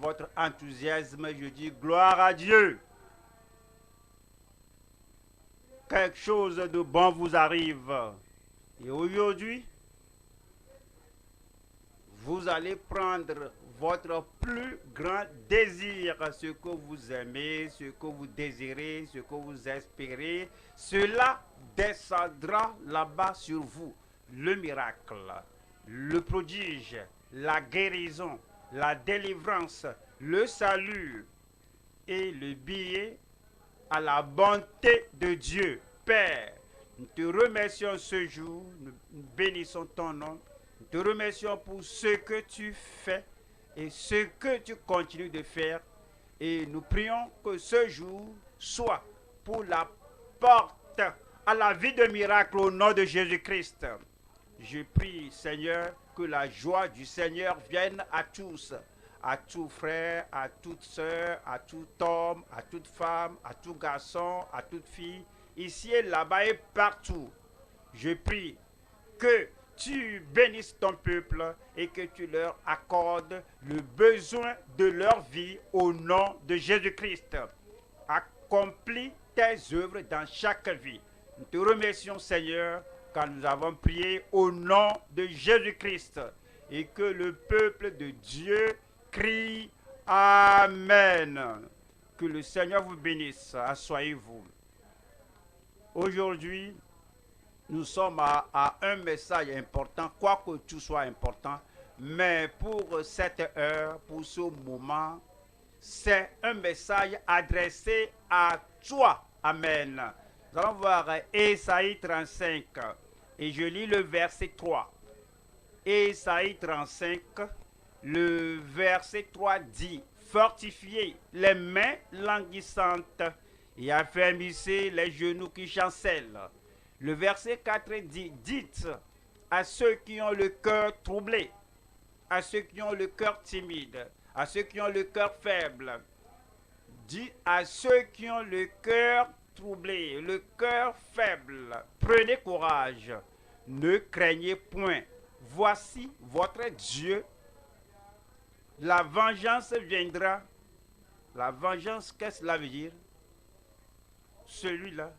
votre enthousiasme, je dis gloire à Dieu. Quelque chose de bon vous arrive. Et aujourd'hui, vous allez prendre votre plus grand désir, ce que vous aimez, ce que vous désirez, ce que vous espérez. Cela descendra là-bas sur vous. Le miracle, le prodige, la guérison, la délivrance, le salut et le billet à la bonté de Dieu. Père, nous te remercions ce jour, nous bénissons ton nom, nous te remercions pour ce que tu fais et ce que tu continues de faire. Et nous prions que ce jour soit pour la porte à la vie de miracle au nom de Jésus-Christ. Je prie, Seigneur, que la joie du Seigneur vienne à tous, à tout frère, à toute sœur, à tout homme, à toute femme, à tout garçon, à toute fille, ici et là-bas et partout. Je prie que tu bénisses ton peuple et que tu leur accordes le besoin de leur vie au nom de Jésus-Christ. Accomplis tes œuvres dans chaque vie. Nous te remercions, Seigneur, car nous avons prié au nom de Jésus-Christ et que le peuple de Dieu crie Amen. Que le Seigneur vous bénisse. Asseyez-vous. Aujourd'hui, nous sommes à un message important, quoique tout soit important, mais pour cette heure, pour ce moment, c'est un message adressé à toi. Amen. Nous allons voir Ésaïe 35 et je lis le verset 3. Ésaïe 35, le verset 3 dit: fortifiez les mains languissantes et affermissez les genoux qui chancellent. Le verset 4 dit: dites à ceux qui ont le cœur troublé, à ceux qui ont le cœur timide, à ceux qui ont le cœur faible, dites à ceux qui ont le cœur troublé, le cœur faible, prenez courage, ne craignez point. Voici votre Dieu. La vengeance viendra. La vengeance, qu'est-ce que cela veut dire? Celui-là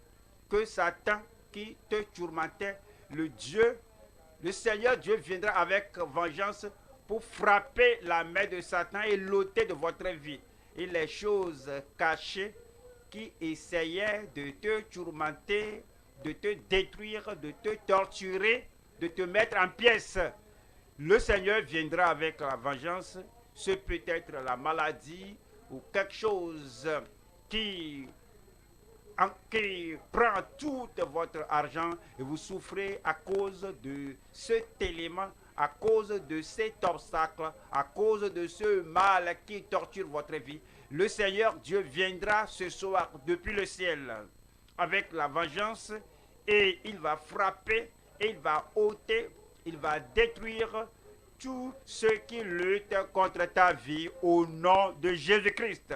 que Satan qui te tourmentait, le Seigneur Dieu viendra avec vengeance pour frapper la main de Satan et l'ôter de votre vie. Et les choses cachées qui essayaient de te tourmenter, de te détruire, de te torturer, de te mettre en pièces, le Seigneur viendra avec la vengeance. C'est peut-être la maladie ou quelque chose qui prend tout votre argent et vous souffrez à cause de cet élément, à cause de cet obstacle, à cause de ce mal qui torture votre vie. Le Seigneur Dieu viendra ce soir depuis le ciel avec la vengeance et il va frapper, et il va ôter, il va détruire tous ceux qui luttent contre ta vie au nom de Jésus-Christ.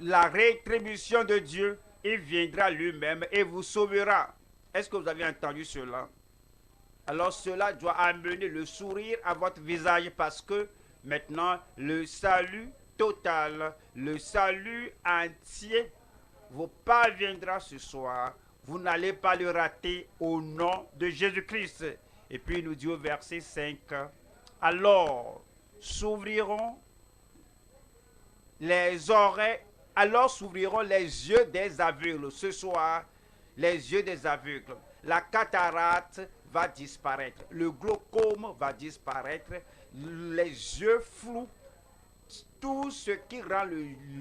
La rétribution de Dieu, il viendra lui-même et vous sauvera. Est-ce que vous avez entendu cela? Alors cela doit amener le sourire à votre visage parce que maintenant le salut total, le salut entier vous parviendra ce soir. Vous n'allez pas le rater au nom de Jésus-Christ. Et puis il nous dit au verset 5, alors s'ouvriront les oreilles, alors s'ouvriront les yeux des aveugles. Ce soir, les yeux des aveugles. La cataracte va disparaître. Le glaucome va disparaître. Les yeux flous. Tout ce qui rend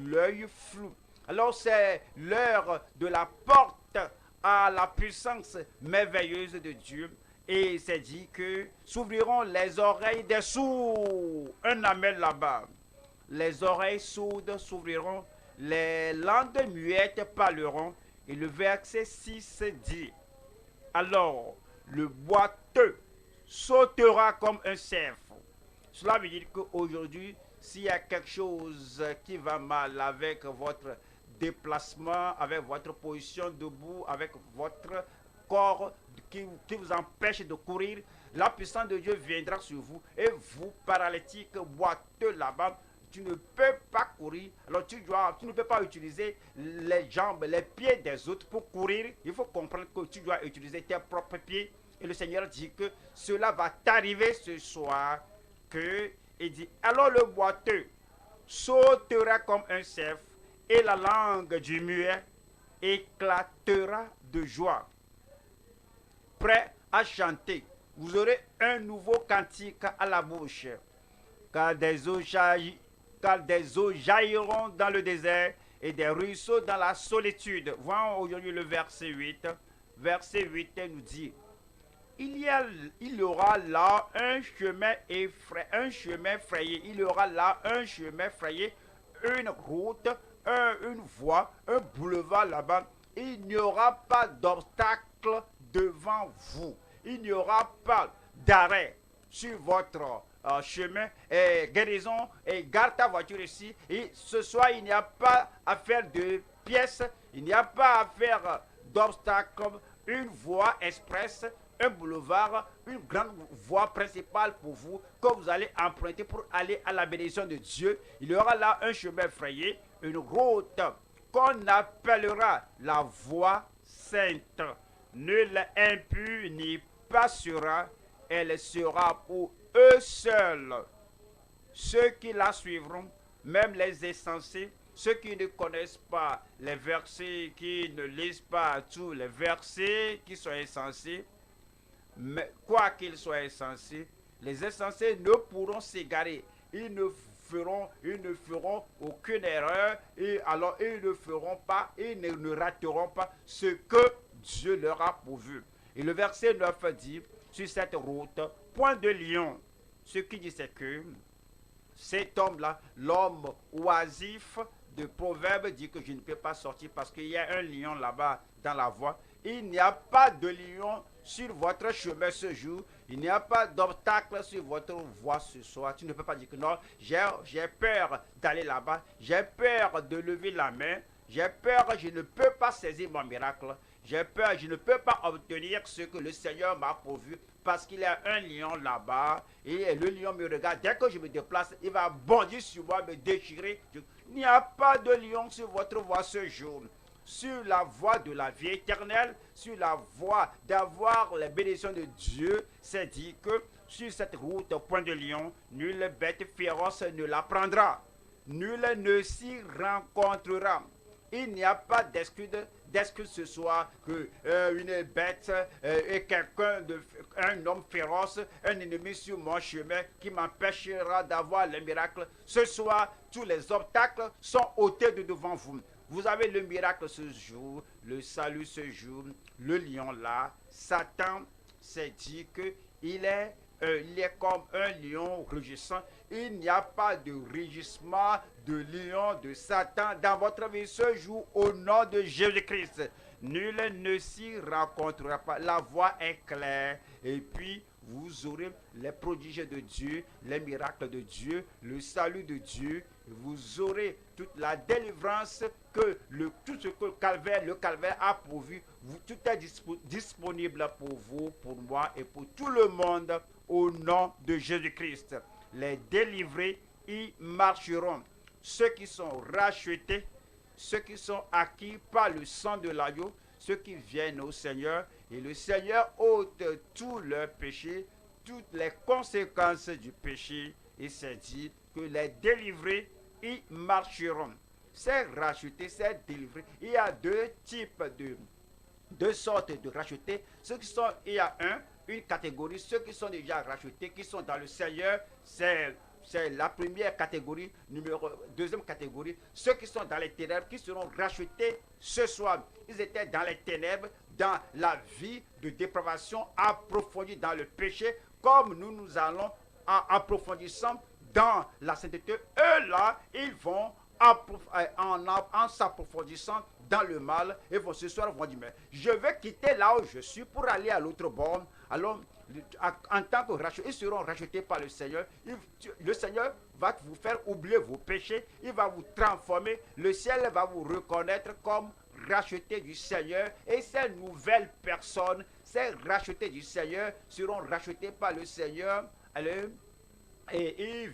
l'œil flou. Alors c'est l'heure de la porte à la puissance merveilleuse de Dieu. Et c'est dit que s'ouvriront les oreilles des sourds. Un amen là-bas. Les oreilles sourdes s'ouvriront, les langues muettes parleront. Et le verset 6 dit, alors le boiteux sautera comme un cerf. Cela veut dire qu'aujourd'hui, s'il y a quelque chose qui va mal avec votre déplacement, avec votre position debout, avec votre corps qui vous empêche de courir, la puissance de Dieu viendra sur vous et vous, paralytique, boiteux là-bas, tu ne peux pas courir. Alors tu ne peux pas utiliser les jambes, les pieds des autres pour courir. Il faut comprendre que tu dois utiliser tes propres pieds. Et le Seigneur dit que cela va t'arriver ce soir. Il dit, alors le boiteux sautera comme un cerf et la langue du muet éclatera de joie. Prêt à chanter, vous aurez un nouveau cantique à la bouche. Car des eaux jailliront dans le désert et des ruisseaux dans la solitude. Voyons aujourd'hui le verset 8. Verset 8 nous dit, il y aura là un chemin frayé. Il y aura là un chemin frayé, une route, une voie, un boulevard là-bas. Il n'y aura pas d'obstacle devant vous. Il n'y aura pas d'arrêt sur votre chemin. Et guérison, et garde ta voiture ici. Et ce soir, il n'y a pas à faire de pièces. Il n'y a pas à faire d'obstacle. Une voie express, un boulevard, une grande voie principale pour vous que vous allez emprunter pour aller à la bénédiction de Dieu. Il y aura là un chemin frayé, une route qu'on appellera la voie sainte. Nul impur n'y passera, elle sera pour eux seuls. Ceux qui la suivront, même les insensés, ceux qui ne connaissent pas les versets, qui ne lisent pas tous les versets, qui sont insensés, mais quoi qu'ils soient insensés, les insensés ne pourront s'égarer. Ils ne feront aucune erreur et alors ils ne rateront pas ce que Dieu leur a pourvu. Et le verset 9 dit, sur cette route, point de lion. Ce qui dit c'est que cet homme-là, l'homme oisif de Proverbe, dit que je ne peux pas sortir parce qu'il y a un lion là-bas dans la voie. Il n'y a pas de lion sur votre chemin ce jour. Il n'y a pas d'obstacle sur votre voie ce soir. Tu ne peux pas dire que non, j'ai peur d'aller là-bas. J'ai peur de lever la main. J'ai peur, je ne peux pas saisir mon miracle. J'ai peur, je ne peux pas obtenir ce que le Seigneur m'a pourvu parce qu'il y a un lion là-bas et le lion me regarde. Dès que je me déplace, il va bondir sur moi, me déchirer. Il n'y a pas de lion sur votre voie ce jour. Sur la voie de la vie éternelle, sur la voie d'avoir les bénédictions de Dieu, c'est dit que sur cette route, point de lion, nulle bête féroce ne la prendra. Nul ne s'y rencontrera. Il n'y a pas d'excuse ce soir que une bête et un homme féroce, un ennemi sur mon chemin qui m'empêchera d'avoir le miracle. Ce soir, tous les obstacles sont ôtés de devant vous. Vous avez le miracle ce jour, le salut ce jour, le lion là. Satan s'est dit qu'il est comme un lion rugissant. Il n'y a pas de rugissement de lion de Satan dans votre vie ce jour au nom de Jésus-Christ. Nul ne s'y rencontrera pas. La voie est claire. Et puis, vous aurez les prodiges de Dieu, les miracles de Dieu, le salut de Dieu. Vous aurez toute la délivrance que tout ce que le Calvaire a pourvu. Tout est disponible pour vous, pour moi et pour tout le monde au nom de Jésus-Christ. Les délivrés y marcheront. Ceux qui sont rachetés, ceux qui sont acquis par le sang de l'agneau, ceux qui viennent au Seigneur, et le Seigneur ôte tous leurs péchés, toutes les conséquences du péché, et c'est dit que les délivrés y marcheront. C'est racheté, c'est délivré. Il y a deux sortes de rachetés. Il y a une catégorie, ceux qui sont déjà rachetés, qui sont dans le Seigneur, c'est la première catégorie. Deuxième catégorie, ceux qui sont dans les ténèbres, qui seront rachetés ce soir. Ils étaient dans les ténèbres, dans la vie de dépravation, approfondie dans le péché, comme nous allons en approfondissant dans la sainteté. Eux là, ils vont en s'approfondissant dans le mal, et ce soir vont dire, mais je vais quitter là où je suis pour aller à l'autre bord. Alors, en tant que rachetés, ils seront rachetés par le Seigneur. Le Seigneur va vous faire oublier vos péchés, il va vous transformer, le ciel va vous reconnaître comme rachetés du Seigneur et ces nouvelles personnes, ces rachetés du Seigneur seront rachetés par le Seigneur. Et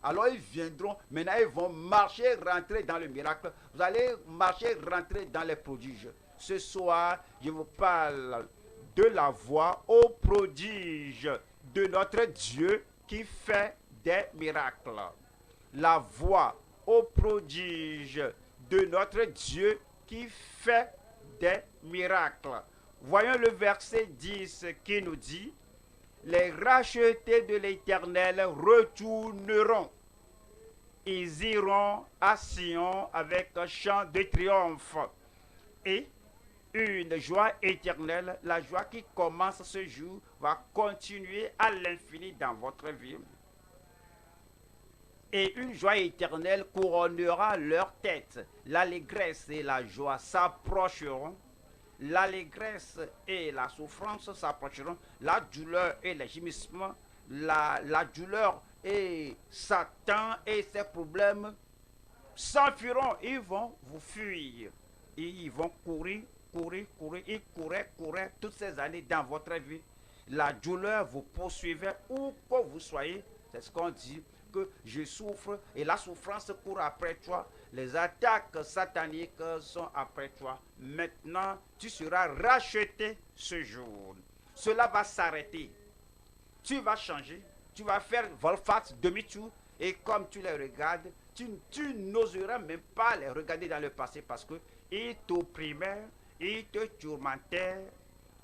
alors ils viendront, maintenant ils vont marcher, rentrer dans le miracle. Vous allez marcher, rentrer dans les prodiges. Ce soir, je vous parle de la voix au prodige de notre Dieu qui fait des miracles. La voix au prodige de notre Dieu qui fait des miracles. Voyons le verset 10 qui nous dit: les rachetés de l'Éternel retourneront. Ils iront à Sion avec un chant de triomphe et une joie éternelle. La joie qui commence ce jour va continuer à l'infini dans votre vie. Et une joie éternelle couronnera leur tête. L'allégresse et la joie s'approcheront. L'allégresse et la souffrance s'approcheront. La douleur et les gémissements, la douleur et Satan et ses problèmes s'enfuiront. Ils vont vous fuir. Et ils vont courir. Ils couraient toutes ces années dans votre vie. La douleur vous poursuivait où que vous soyez. C'est ce qu'on dit, que je souffre et la souffrance court après toi. Les attaques sataniques sont après toi. Maintenant, tu seras racheté ce jour. Cela va s'arrêter. Tu vas changer. Tu vas faire volte-face, demi-tour. Et comme tu les regardes, tu n'oseras même pas les regarder dans le passé parce qu'ils t'opprimaient, ils te tourmentaient,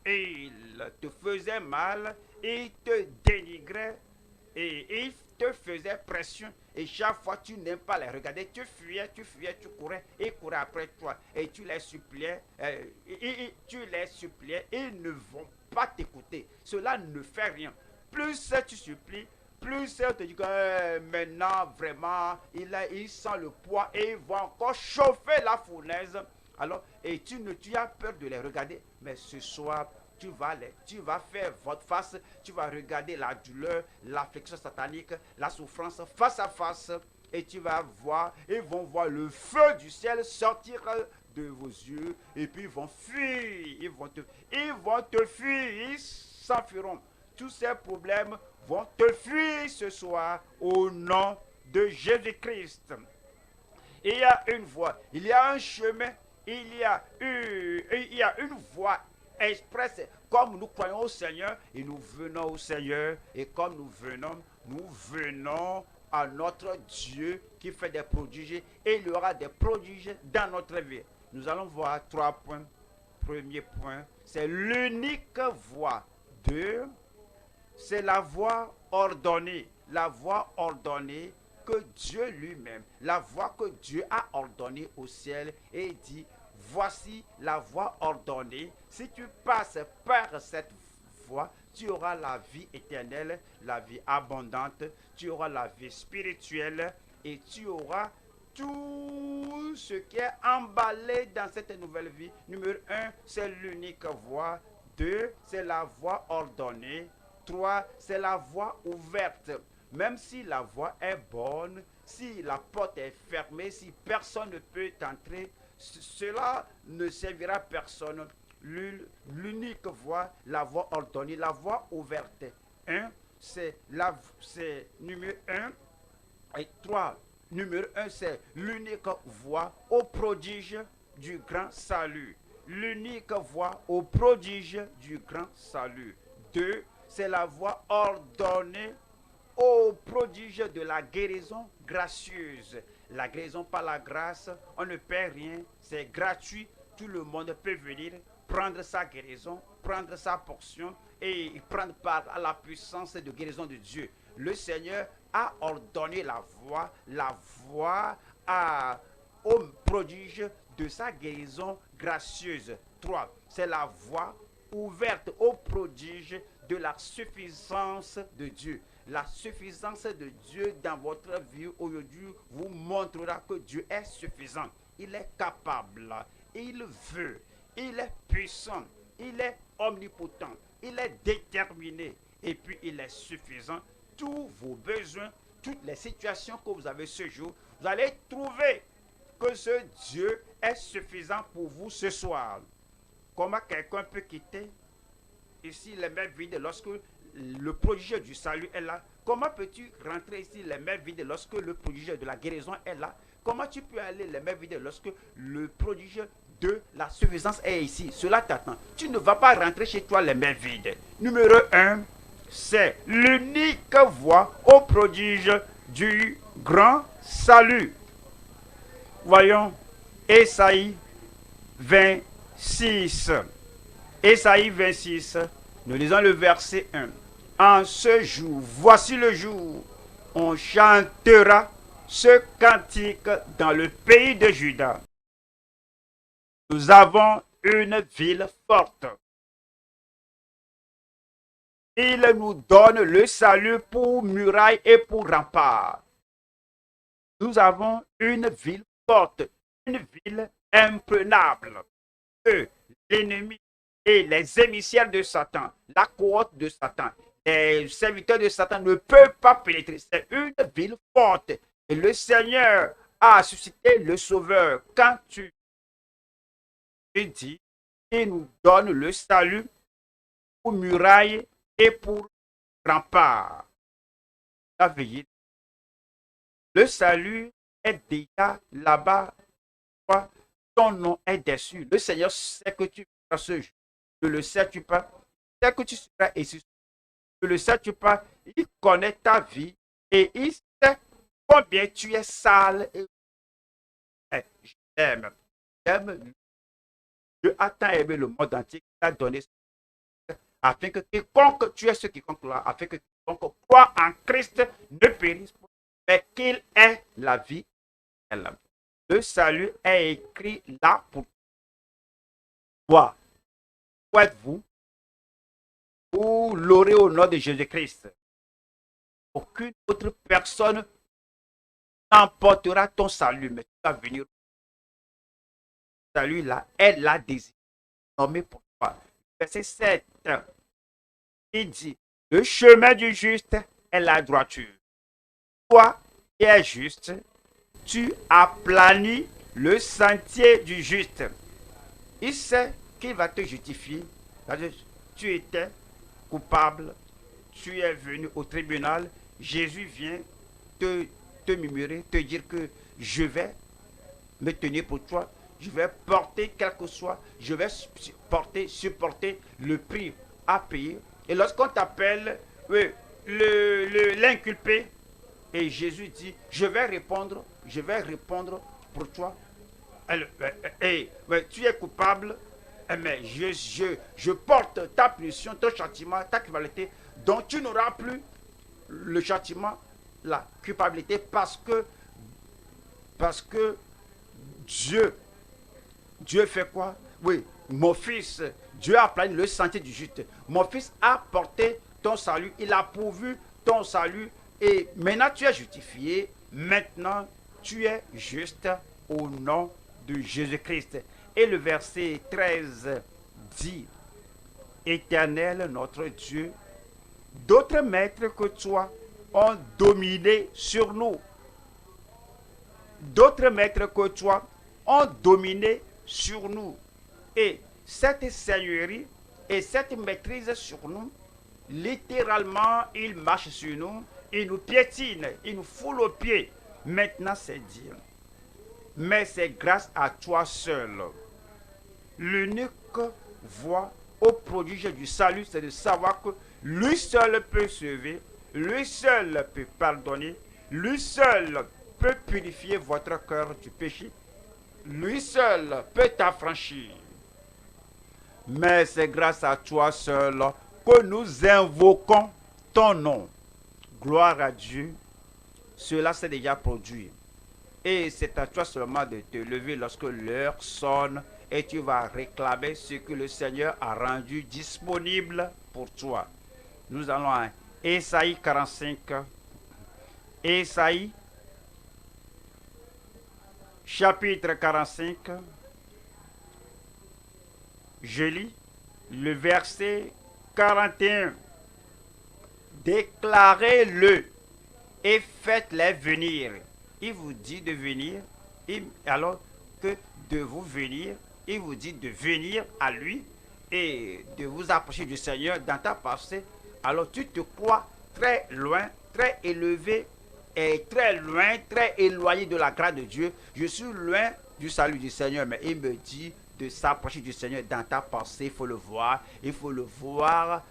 ils te faisaient mal, ils te dénigraient et ils te faisaient pression. Et chaque fois, tu n'aimes pas les regarder. Tu fuyais, tu courais. Ils couraient après toi. Et tu les suppliais. Ils ne vont pas t'écouter. Cela ne fait rien. Plus tu supplies, plus on te dit que maintenant, vraiment, il sent le poids et il va encore chauffer la fournaise. Alors, et tu as peur de les regarder. Mais ce soir, tu vas faire votre face, tu vas regarder la douleur, l'affliction satanique, la souffrance face à face, et tu vas voir, ils vont voir le feu du ciel sortir de vos yeux, et puis ils vont fuir, ils vont te fuir, ils s'enfuiront. Tous ces problèmes vont te fuir ce soir au nom de Jésus-Christ. Il y a une voie, il y a un chemin, il y a une voie express. Comme nous croyons au Seigneur et nous venons au Seigneur, et comme nous venons à notre Dieu qui fait des prodiges, et il y aura des prodiges dans notre vie. Nous allons voir 3 points. Premier point, c'est l'unique voie. 2, c'est la voie ordonnée. La voie ordonnée que Dieu lui-même, la voie que Dieu a ordonnée au ciel, et dit: voici la voie ordonnée. Si tu passes par cette voie, tu auras la vie éternelle, la vie abondante, tu auras la vie spirituelle et tu auras tout ce qui est emballé dans cette nouvelle vie. Numéro 1, c'est l'unique voie. 2, c'est la voie ordonnée. 3, c'est la voie ouverte. Même si la voie est bonne, si la porte est fermée, si personne ne peut entrer, cela ne servira à personne. L'unique voie, la voie ordonnée, la voie ouverte. 1, c'est numéro 1 et 3. Numéro 1, c'est l'unique voie au prodige du grand salut. L'unique voie au prodige du grand salut. 2, c'est la voie ordonnée au prodige de la guérison gracieuse. La guérison par la grâce, on ne paie rien, c'est gratuit. Tout le monde peut venir prendre sa guérison, prendre sa portion et prendre part à la puissance de guérison de Dieu. Le Seigneur a ordonné la voie au prodige de sa guérison gracieuse. 3, c'est la voie ouverte au prodige de la suffisance de Dieu. La suffisance de Dieu dans votre vie aujourd'hui vous montrera que Dieu est suffisant. Il est capable, il veut, il est puissant, il est omnipotent, il est déterminé et puis il est suffisant. Tous vos besoins, toutes les situations que vous avez ce jour, vous allez trouver que ce Dieu est suffisant pour vous ce soir? Comment quelqu'un peut quitter ici les mains vides lorsque le prodige du salut est là? Comment peux-tu rentrer ici les mains vides lorsque le prodige de la guérison est là? Comment tu peux aller les mains vides lorsque le prodige de la suffisance est ici? Cela t'attend. Tu ne vas pas rentrer chez toi les mains vides. Numéro 1, c'est l'unique voie au prodige du grand salut. Voyons, Ésaïe 26. Ésaïe 26, nous lisons le verset 1. En ce jour, voici le jour, on chantera ce cantique dans le pays de Juda. Nous avons une ville forte. Il nous donne le salut pour muraille et pour rempart. Nous avons une ville forte, une ville imprenable. Que l'ennemi et les émissaires de Satan, la cohorte de Satan, les serviteurs de Satan ne peuvent pas pénétrer. C'est une ville forte. Et le Seigneur a suscité le Sauveur. Quand tu dis, il nous donne le salut pour muraille et pour rempart. Le salut est déjà là-bas. Ton nom est dessus. Le Seigneur sait que tu feras ce jour. Ne le sais-tu pas? Il sait que tu seras ici. Ne le sais-tu pas? Il connaît ta vie et il sait combien tu es sale. Je t'aime. J'aime. Dieu a tant aimé le monde entier qu'il a donné afin que quiconque, tu es ce quiconque là, afin que quiconque croit en Christ ne périsse pas, mais qu'il ait la vie. Le salut est écrit là pour toi. Où êtes-vous? Vous l'aurez au nom de Jésus-Christ. Aucune autre personne n'emportera ton salut, mais tu vas venir. Le salut là est la désir. Nommé pour toi. Verset 7. Il dit, le chemin du juste est la droiture. Toi qui es juste, tu aplanis le sentier du juste. Il sait qu'il va te justifier. Tu étais coupable, tu es venu au tribunal, Jésus vient te murmurer, te dire que je vais me tenir pour toi, je vais porter quel que soit, je vais supporter le prix à payer. Et lorsqu'on t'appelle l'inculpé, et Jésus dit, je vais répondre pour toi. Tu es coupable, mais je porte ta punition, ton châtiment, ta culpabilité, dont tu n'auras plus le châtiment, la culpabilité, parce que Dieu fait quoi? Oui, mon fils, Dieu a plané le sentier du juste. Mon fils a porté ton salut, il a pourvu ton salut, et maintenant tu es justifié, maintenant tu es juste au nom de Jésus-Christ. Et le verset 13 dit, Éternel notre Dieu, d'autres maîtres que toi ont dominé sur nous. D'autres maîtres que toi ont dominé sur nous. Et cette seigneurie et cette maîtrise sur nous, littéralement, il marche sur nous, il nous piétine, il nous foule aux pieds. Maintenant, c'est dire, mais c'est grâce à toi seul. L'unique voie au prodige du salut, c'est de savoir que lui seul peut sauver, lui seul peut pardonner, lui seul peut purifier votre cœur du péché, lui seul peut t'affranchir. Mais c'est grâce à toi seul que nous invoquons ton nom. Gloire à Dieu. Cela s'est déjà produit. Et c'est à toi seulement de te lever lorsque l'heure sonne et tu vas réclamer ce que le Seigneur a rendu disponible pour toi. Nous allons à Ésaïe 45. Ésaïe, chapitre 45. Je lis le verset 41. Déclarez-le et faites-les venir. Il vous dit de venir, alors que de vous venir, il vous dit de venir à lui et de vous approcher du Seigneur dans ta pensée, alors tu te crois très loin, très élevé et très loin, très éloigné de la grâce de Dieu. Je suis loin du salut du Seigneur, mais il me dit de s'approcher du Seigneur dans ta pensée. Il faut le voir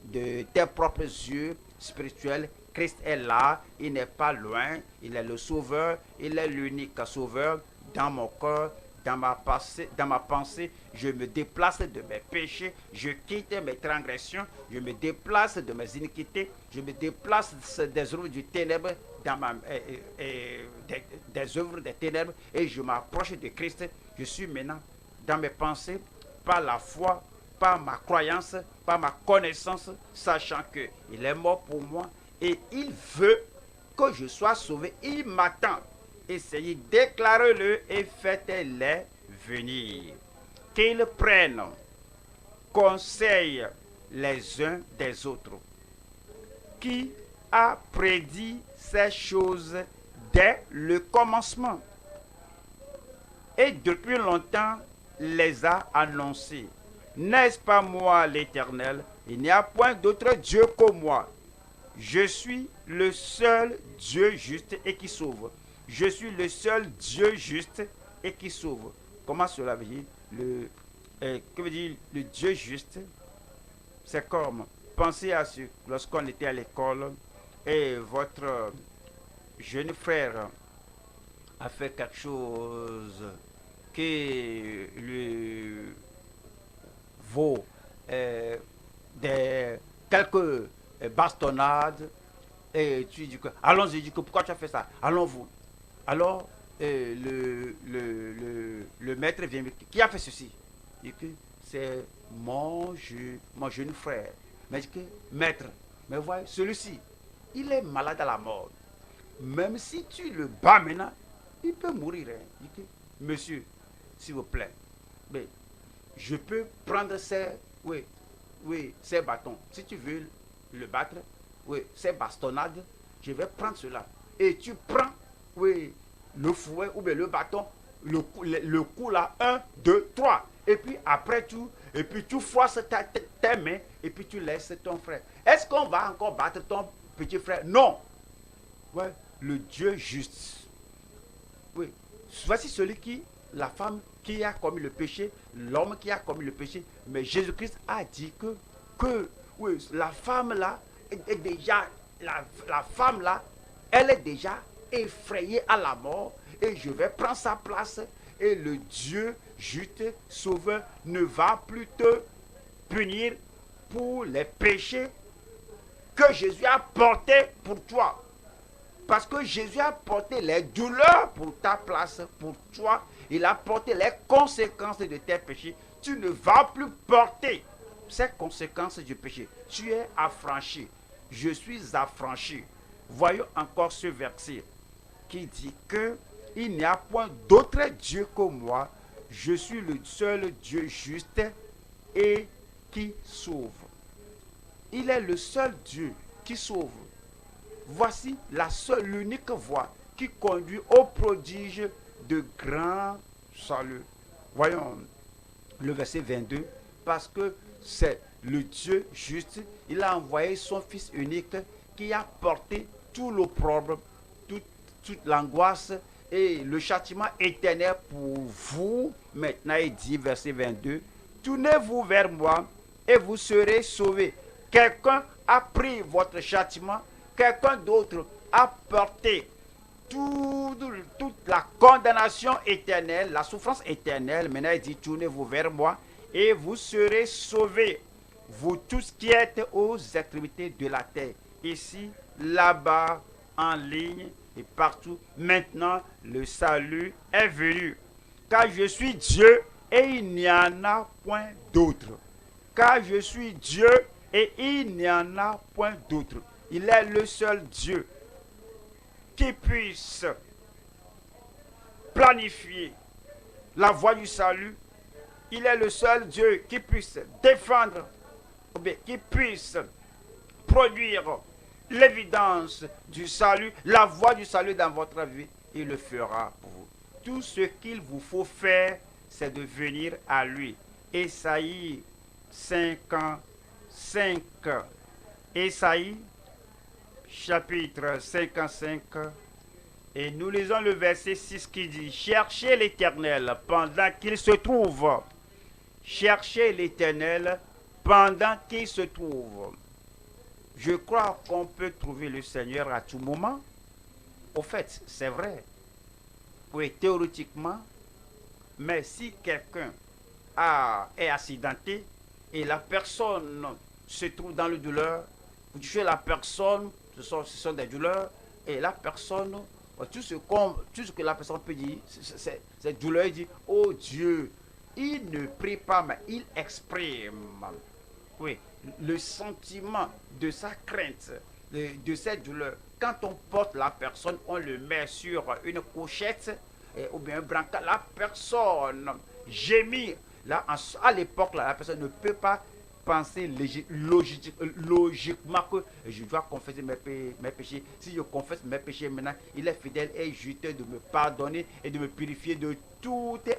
de tes propres yeux spirituels. Christ est là, il n'est pas loin, il est le sauveur, il est l'unique sauveur dans mon cœur. Dans ma pensée, je me déplace de mes péchés, je quitte mes transgressions, je me déplace de mes iniquités, je me déplace des œuvres du ténèbre, des œuvres des ténèbres, et je m'approche de Christ. Je suis maintenant dans mes pensées, par la foi, par ma croyance, par ma connaissance, sachant qu'il est mort pour moi et il veut que je sois sauvé. Il m'attend. Essayez, déclarez-le et faites-les venir. Qu'ils prennent conseil les uns des autres. Qui a prédit ces choses dès le commencement et depuis longtemps les a annoncées. N'est-ce pas moi l'Éternel? Il n'y a point d'autre Dieu que moi. Je suis le seul Dieu juste et qui sauve. Je suis le seul Dieu juste et qui sauve. Comment cela veut dire? Que veut dire le Dieu juste? C'est comme, pensez à ce, lorsqu'on était à l'école et votre jeune frère a fait quelque chose qui lui vaut quelques bastonnades, et tu dis que, allons-y, dis que pourquoi tu as fait ça? Allons-vous. Alors, le maître vient me dire, qui a fait ceci? Il dit que c'est mon jeune frère. Mais il dit que, maître, mais voyez, celui-ci, il est malade à la mort. Même si tu le bats maintenant, il peut mourir. Hein. Il dit que, monsieur, s'il vous plaît, mais je peux prendre ces bâtons. Si tu veux le battre, ces bastonnades, je vais prendre cela. Et tu prends, le fouet ou bien le bâton, le coup là, 1, 2, 3. Et puis après tout, et puis tu forces tes mains et puis tu laisses ton frère. Est-ce qu'on va encore battre ton petit frère? Non. Ouais, le Dieu juste. Oui. Voici celui qui, la femme qui a commis le péché, l'homme qui a commis le péché. Mais Jésus-Christ a dit que la femme là est déjà, la femme là, elle est déjà effrayée à la mort et je vais prendre sa place et le Dieu juste sauveur ne va plus te punir pour les péchés que Jésus a portés pour toi. Parce que Jésus a porté les douleurs pour ta place, pour toi. Il a porté les conséquences de tes péchés. Tu ne vas plus porter ces conséquences du péché. Tu es affranchi. Je suis affranchi. Voyons encore ce verset qui dit que il n'y a point d'autre Dieu que moi. Je suis le seul Dieu juste et qui sauve. Il est le seul Dieu qui sauve. Voici l'unique voie qui conduit au prodige de grand salut. Voyons le verset 22, parce que c'est le Dieu juste. Il a envoyé son Fils unique qui a porté tout l'opprobre, toute l'angoisse et le châtiment éternel pour vous. Maintenant, il dit, verset 22, tournez-vous vers moi et vous serez sauvés. Quelqu'un a pris votre châtiment, quelqu'un d'autre a porté toute la condamnation éternelle, la souffrance éternelle. Maintenant, il dit, tournez-vous vers moi et vous serez sauvés, vous tous qui êtes aux extrémités de la terre, ici, là-bas, en ligne et partout. Maintenant, le salut est venu. Car je suis Dieu et il n'y en a point d'autre. Car je suis Dieu et il n'y en a point d'autre. Il est le seul Dieu qui puisse planifier la voie du salut. Il est le seul Dieu qui puisse défendre, qui puisse produire l'évidence du salut, la voie du salut dans votre vie. Il le fera pour vous. tout ce qu'il vous faut faire, c'est de venir à lui. Ésaïe 55. Ésaïe chapitre 55. Et nous lisons le verset 6 qui dit: cherchez l'Éternel pendant qu'il se trouve. Cherchez l'Éternel pendant qu'il se trouve. Je crois qu'on peut trouver le Seigneur à tout moment. Au fait, c'est vrai. Oui, théoriquement. Mais si quelqu'un est accidenté et la personne se trouve dans le douleur, vous touchez la personne, ce sont des douleurs, et la personne, tout ce que la personne peut dire, c'est douleur, il dit: oh Dieu, il ne prie pas, mais il exprime, oui, le sentiment de sa crainte, de cette douleur. Quand on porte la personne, on le met sur une couchette ou bien un brancard, la personne gémit. Là, à l'époque, la personne ne peut pas penser logiquement que je dois confesser mes péchés. Si je confesse mes péchés maintenant, il est fidèle et juste de me pardonner et de me purifier de toute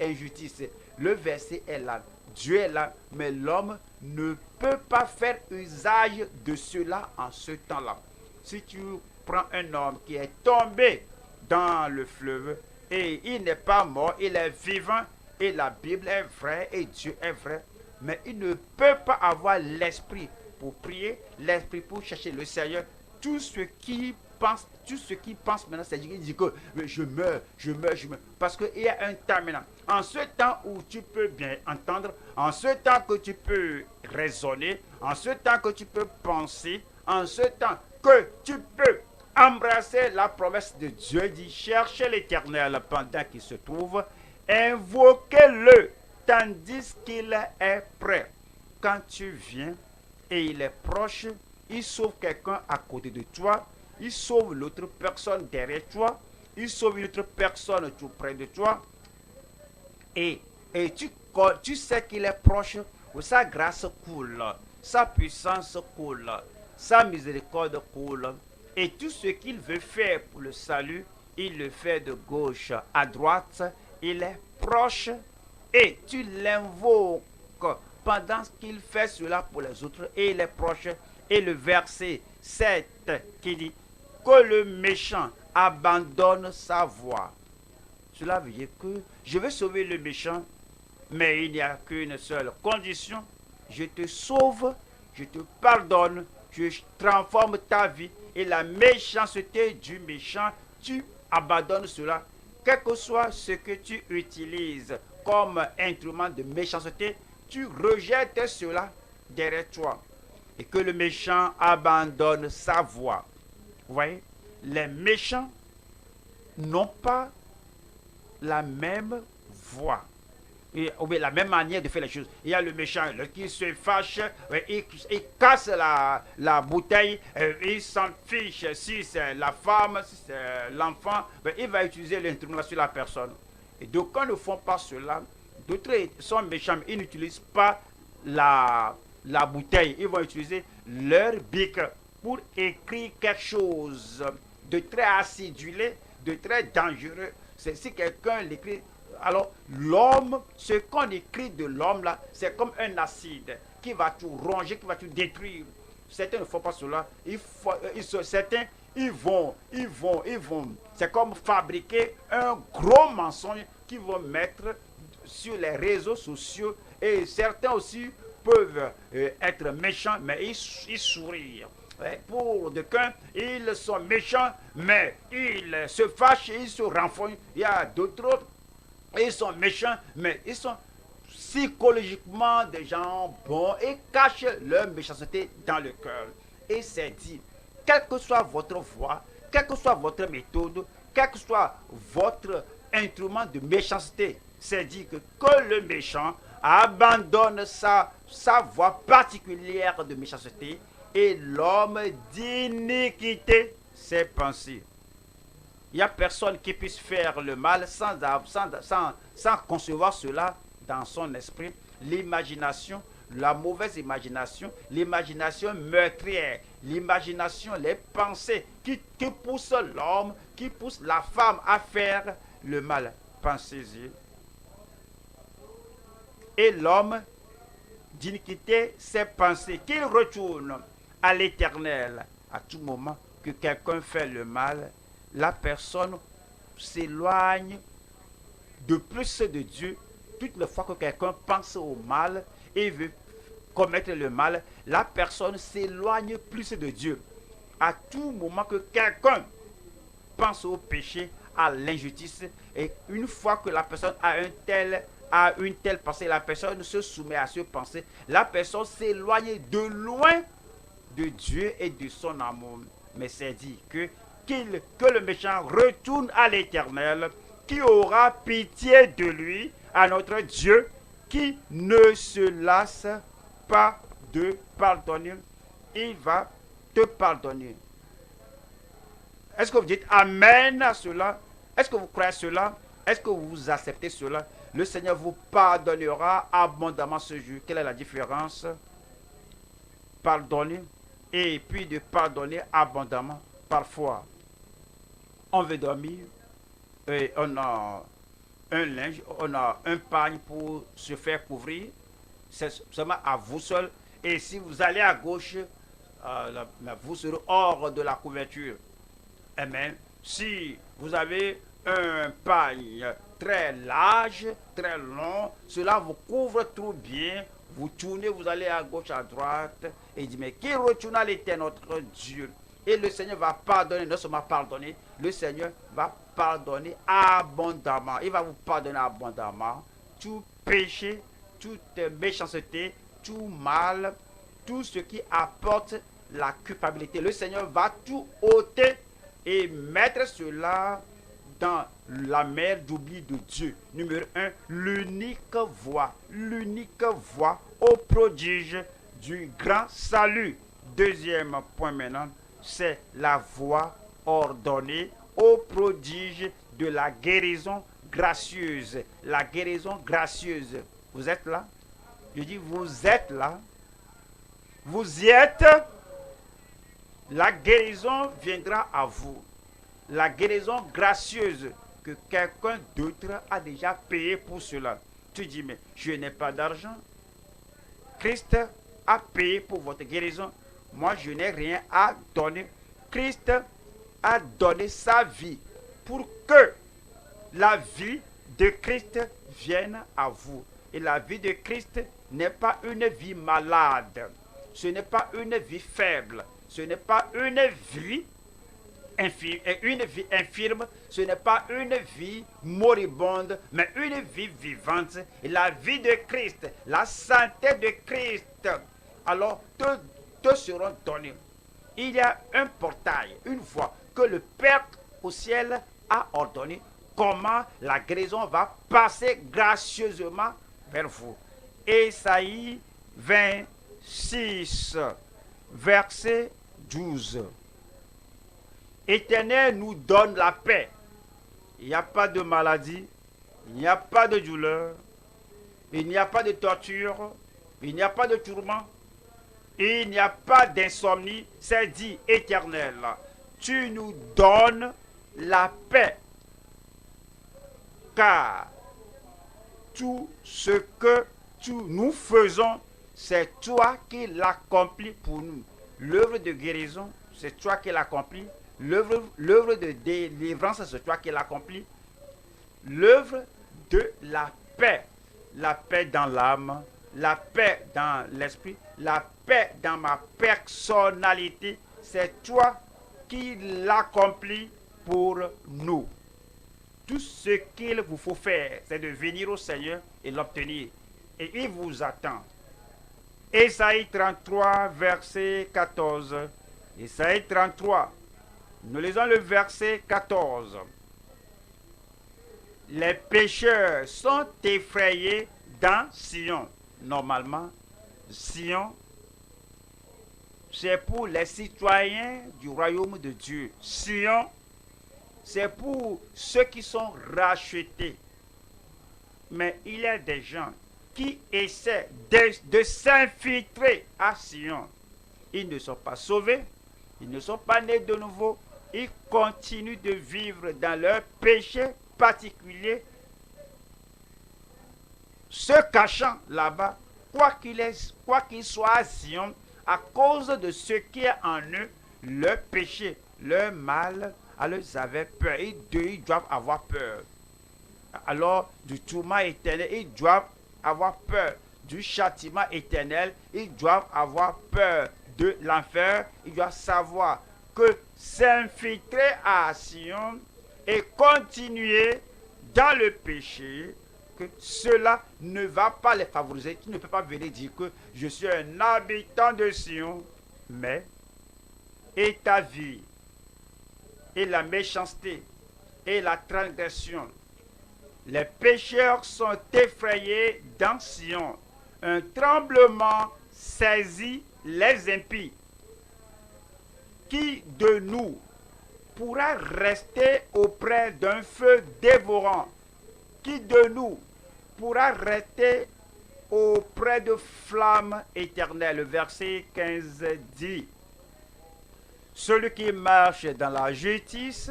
injustice. Le verset est là. Dieu est là, mais l'homme ne peut pas faire usage de cela en ce temps-là. Si tu prends un homme qui est tombé dans le fleuve et il n'est pas mort, il est vivant, et la Bible est vraie et Dieu est vrai, mais il ne peut pas avoir l'esprit pour prier, l'esprit pour chercher le Seigneur. Tout ce qui pense maintenant, c'est qu'il dit que je meurs. Parce qu'il y a un temps maintenant. En ce temps où tu peux bien entendre, en ce temps que tu peux raisonner, en ce temps que tu peux penser, en ce temps que tu peux embrasser la promesse de Dieu, dit: cherchez l'Éternel pendant qu'il se trouve, invoquez-le tandis qu'il est prêt. Quand tu viens et il est proche, il sauve quelqu'un à côté de toi, il sauve l'autre personne derrière toi, il sauve une autre personne tout près de toi, et tu sais qu'il est proche, où sa grâce coule, sa puissance coule, sa miséricorde coule, et tout ce qu'il veut faire pour le salut, il le fait de gauche à droite. Il est proche et tu l'invoques pendant qu'il fait cela pour les autres, et il est proche. Et le verset 7 qui dit que le méchant abandonne sa voie. Cela veut dire que je vais sauver le méchant, mais il n'y a qu'une seule condition: je te sauve, je te pardonne, je transforme ta vie, et la méchanceté du méchant, tu abandonnes cela. Quel que soit ce que tu utilises comme instrument de méchanceté, tu rejettes cela derrière toi. Et que le méchant abandonne sa voie. Vous voyez, les méchants n'ont pas la même voie. Ou bien la même manière de faire les choses. Il y a le méchant qui se fâche, il casse la bouteille, il s'en fiche si c'est la femme, si c'est l'enfant, il va utiliser l'instrument sur la personne. Et d'aucuns ne font pas cela. D'autres sont méchants, ils n'utilisent pas la bouteille. Ils vont utiliser leur bic pour écrire quelque chose de très acidulé, de très dangereux. Si quelqu'un l'écrit, alors l'homme, ce qu'on écrit de l'homme là, c'est comme un acide qui va tout ronger, qui va tout détruire. Certains ne font pas cela. Certains, ils vont. C'est comme fabriquer un gros mensonge qu'ils vont mettre sur les réseaux sociaux. Et certains aussi peuvent être méchants, mais ils sourient. Pour d'aucuns, ils sont méchants, mais ils se fâchent, ils se renfrognent. Il y a d'autres, ils sont méchants, mais ils sont psychologiquement des gens bons et cachent leur méchanceté dans le cœur. Et c'est dit, quelle que soit votre voie, quelle que soit votre méthode, quel que soit votre instrument de méchanceté, c'est dit que le méchant abandonne sa voie particulière de méchanceté, et l'homme d'iniquité ses pensées. Il n'y a personne qui puisse faire le mal sans concevoir cela dans son esprit. L'imagination, la mauvaise imagination, l'imagination meurtrière, l'imagination, les pensées qui poussent l'homme, qui poussent la femme à faire le mal, pensez-y. Et l'homme d'iniquité ses pensées, qu'il retourne à l'Éternel. À tout moment que quelqu'un fait le mal, la personne s'éloigne de plus de Dieu. Toutes les fois que quelqu'un pense au mal et veut commettre le mal, la personne s'éloigne plus de Dieu. À tout moment que quelqu'un pense au péché, à l'injustice, et une fois que la personne a une telle pensée, la personne se soumet à cette pensée, la personne s'éloigne de loin de Dieu et de son amour. Mais c'est dit que le méchant retourne à l'Éternel, qui aura pitié de lui, à notre Dieu, qui ne se lasse pas de pardonner. Il va te pardonner. Est-ce que vous dites Amen à cela? Est-ce que vous croyez cela? Est-ce que vous acceptez cela? Le Seigneur vous pardonnera abondamment ce jour. Quelle est la différence? Pardonner et puis de pardonner abondamment. Parfois, on veut dormir et on a un linge, on a un pagne pour se faire couvrir. C'est seulement à vous seul. Et si vous allez à gauche, vous serez hors de la couverture. Amen. Si vous avez un pagne très large, très long, cela vous couvre trop bien. Vous tournez, vous allez à gauche, à droite, et il dit, mais qui retourne à l'Éternel, notre Dieu? Et le Seigneur va pardonner, non seulement pardonner, le Seigneur va pardonner abondamment. Il va vous pardonner abondamment tout péché, toute méchanceté, tout mal, tout ce qui apporte la culpabilité. Le Seigneur va tout ôter et mettre cela dans la mer d'oubli de Dieu. Numéro 1, l'unique voie au prodige du grand salut. Deuxième point maintenant, c'est la voie ordonnée au prodige de la guérison gracieuse. La guérison gracieuse. Vous êtes là? Je dis, vous êtes là. Vous y êtes. La guérison viendra à vous. La guérison gracieuse que quelqu'un d'autre a déjà payé pour cela. Tu dis, mais je n'ai pas d'argent. Christ a payé pour votre guérison. Moi, je n'ai rien à donner. Christ a donné sa vie pour que la vie de Christ vienne à vous. Et la vie de Christ n'est pas une vie malade. Ce n'est pas une vie faible. Ce n'est pas une vie infirme, ce n'est pas une vie moribonde, mais une vie vivante. Et la vie de Christ, la santé de Christ, alors te seront donnés. Il y a un portail, une voie que le Père au ciel a ordonné. Comment la guérison va passer gracieusement vers vous. Ésaïe 26, verset 12. Éternel nous donne la paix. Il n'y a pas de maladie, il n'y a pas de douleur, il n'y a pas de torture, il n'y a pas de tourment, il n'y a pas d'insomnie. C'est dit, Éternel, tu nous donnes la paix. Car tout ce que nous faisons, c'est toi qui l'accomplis pour nous. L'œuvre de guérison, c'est toi qui l'accomplis. L'œuvre de délivrance, c'est toi qui l'accomplis. L'œuvre de la paix dans l'âme, la paix dans l'esprit, la paix dans ma personnalité, c'est toi qui l'accomplis pour nous. Tout ce qu'il vous faut faire, c'est de venir au Seigneur et l'obtenir. Et il vous attend. Ésaïe 33, verset 14. Ésaïe 33. Nous lisons le verset 14. Les pécheurs sont effrayés dans Sion. Normalement, Sion, c'est pour les citoyens du royaume de Dieu. Sion, c'est pour ceux qui sont rachetés. Mais il y a des gens qui essaient de s'infiltrer à Sion. Ils ne sont pas sauvés, ils ne sont pas nés de nouveau, ils continuent de vivre dans leur péché particulier, se cachant là-bas, quoi qu'il soit à Sion, à cause de ce qui est en eux, le péché, le mal, alors ils avaient peur. Ils doivent avoir peur. Alors, du tourment éternel, ils doivent avoir peur. Du châtiment éternel, ils doivent avoir peur. De l'enfer, ils doivent savoir que s'infiltrer à Sion et continuer dans le péché, que cela ne va pas les favoriser. Tu ne peux pas venir dire que je suis un habitant de Sion, mais et ta vie, et la méchanceté, et la transgression. Les pécheurs sont effrayés dans Sion. Un tremblement saisit les impies. Qui de nous pourra rester auprès d'un feu dévorant? Qui de nous pourra rester auprès de flammes éternelles? Le verset 15 dit: celui qui marche dans la justice,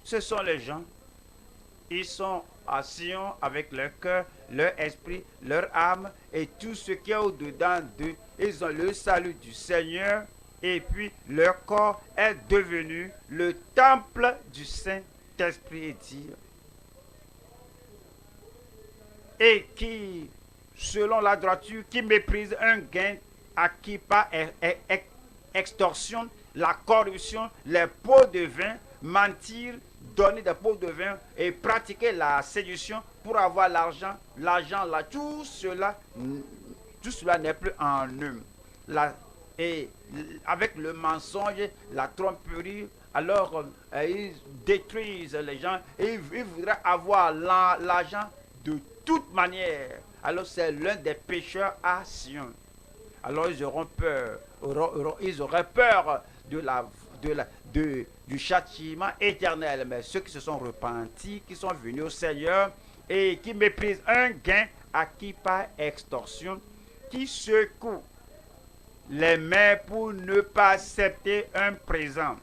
ce sont les gens. Ils sont à Sion avec leur cœur, leur esprit, leur âme et tout ce qui est au-dedans d'eux. Ils ont le salut du Seigneur et puis leur corps est devenu le temple du Saint-Esprit, et qui, selon la droiture, qui méprise un gain acquis par extorsion, la corruption, les pots de vin, mentir, donner des pots de vin et pratiquer la séduction pour avoir l'argent, là, tout cela n'est plus en eux. Et avec le mensonge, la tromperie, alors ils détruisent les gens et ils voudraient avoir l'argent de toute manière. Alors c'est l'un des pécheurs à Sion. Alors ils auront peur, ils auraient peur du châtiment éternel. Mais ceux qui se sont repentis, qui sont venus au Seigneur et qui méprisent un gain acquis par extorsion, qui secouent les mains pour ne pas accepter un présent,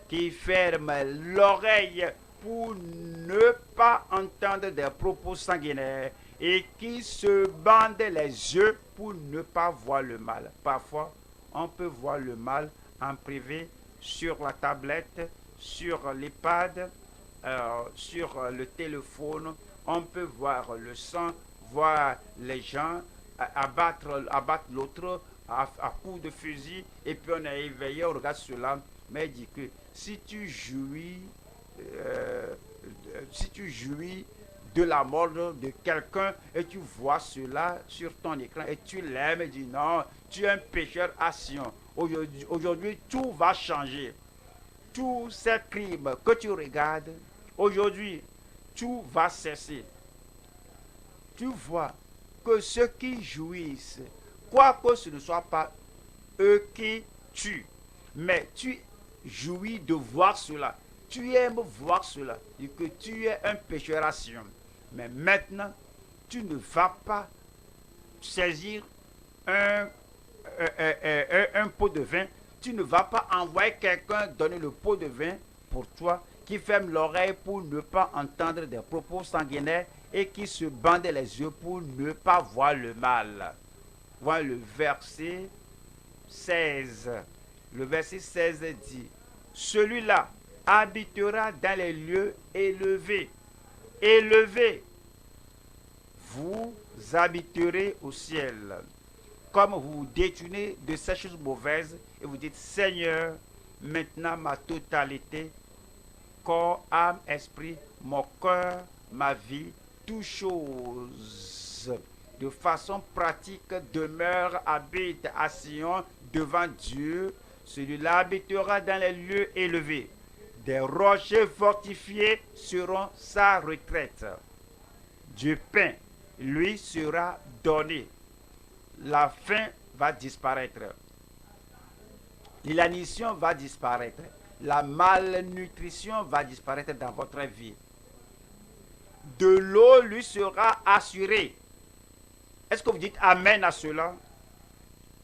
qui ferment l'oreille pour ne pas entendre des propos sanguinaires et qui se bandent les yeux pour ne pas voir le mal. Parfois, on peut voir le mal en privé, sur la tablette, sur l'iPad, sur le téléphone. On peut voir le sang, voir les gens abattre l'autre à coups de fusil, et puis on est éveillé, on regarde cela, mais il dit que si tu jouis de la mort de quelqu'un et tu vois cela sur ton écran et tu l'aimes et dis non, tu es un pécheur à Sion. Aujourd'hui, tout va changer. Tous ces crimes que tu regardes, aujourd'hui, tout va cesser. Tu vois que ceux qui jouissent, quoique ce ne soit pas eux qui tuent, mais tu jouis de voir cela. Tu aimes voir cela et que tu es un pécheur à Sion. Mais maintenant, tu ne vas pas saisir un pot de vin. Tu ne vas pas envoyer quelqu'un donner le pot de vin pour toi, qui ferme l'oreille pour ne pas entendre des propos sanguinaires et qui se bande les yeux pour ne pas voir le mal. Voilà le verset 16. Le verset 16 dit: celui-là habitera dans les lieux élevés. Élevés, vous habiterez au ciel. Comme vous vous détournez de ces choses mauvaises et vous dites: Seigneur, maintenant ma totalité, corps, âme, esprit, mon cœur, ma vie, toutes choses, de façon pratique, demeure, habite à Sion devant Dieu. Celui-là habitera dans les lieux élevés. Des rochers fortifiés seront sa retraite. Du pain lui sera donné. La faim va disparaître. L'inanition va disparaître. La malnutrition va disparaître dans votre vie. De l'eau lui sera assurée. Est-ce que vous dites Amen à cela?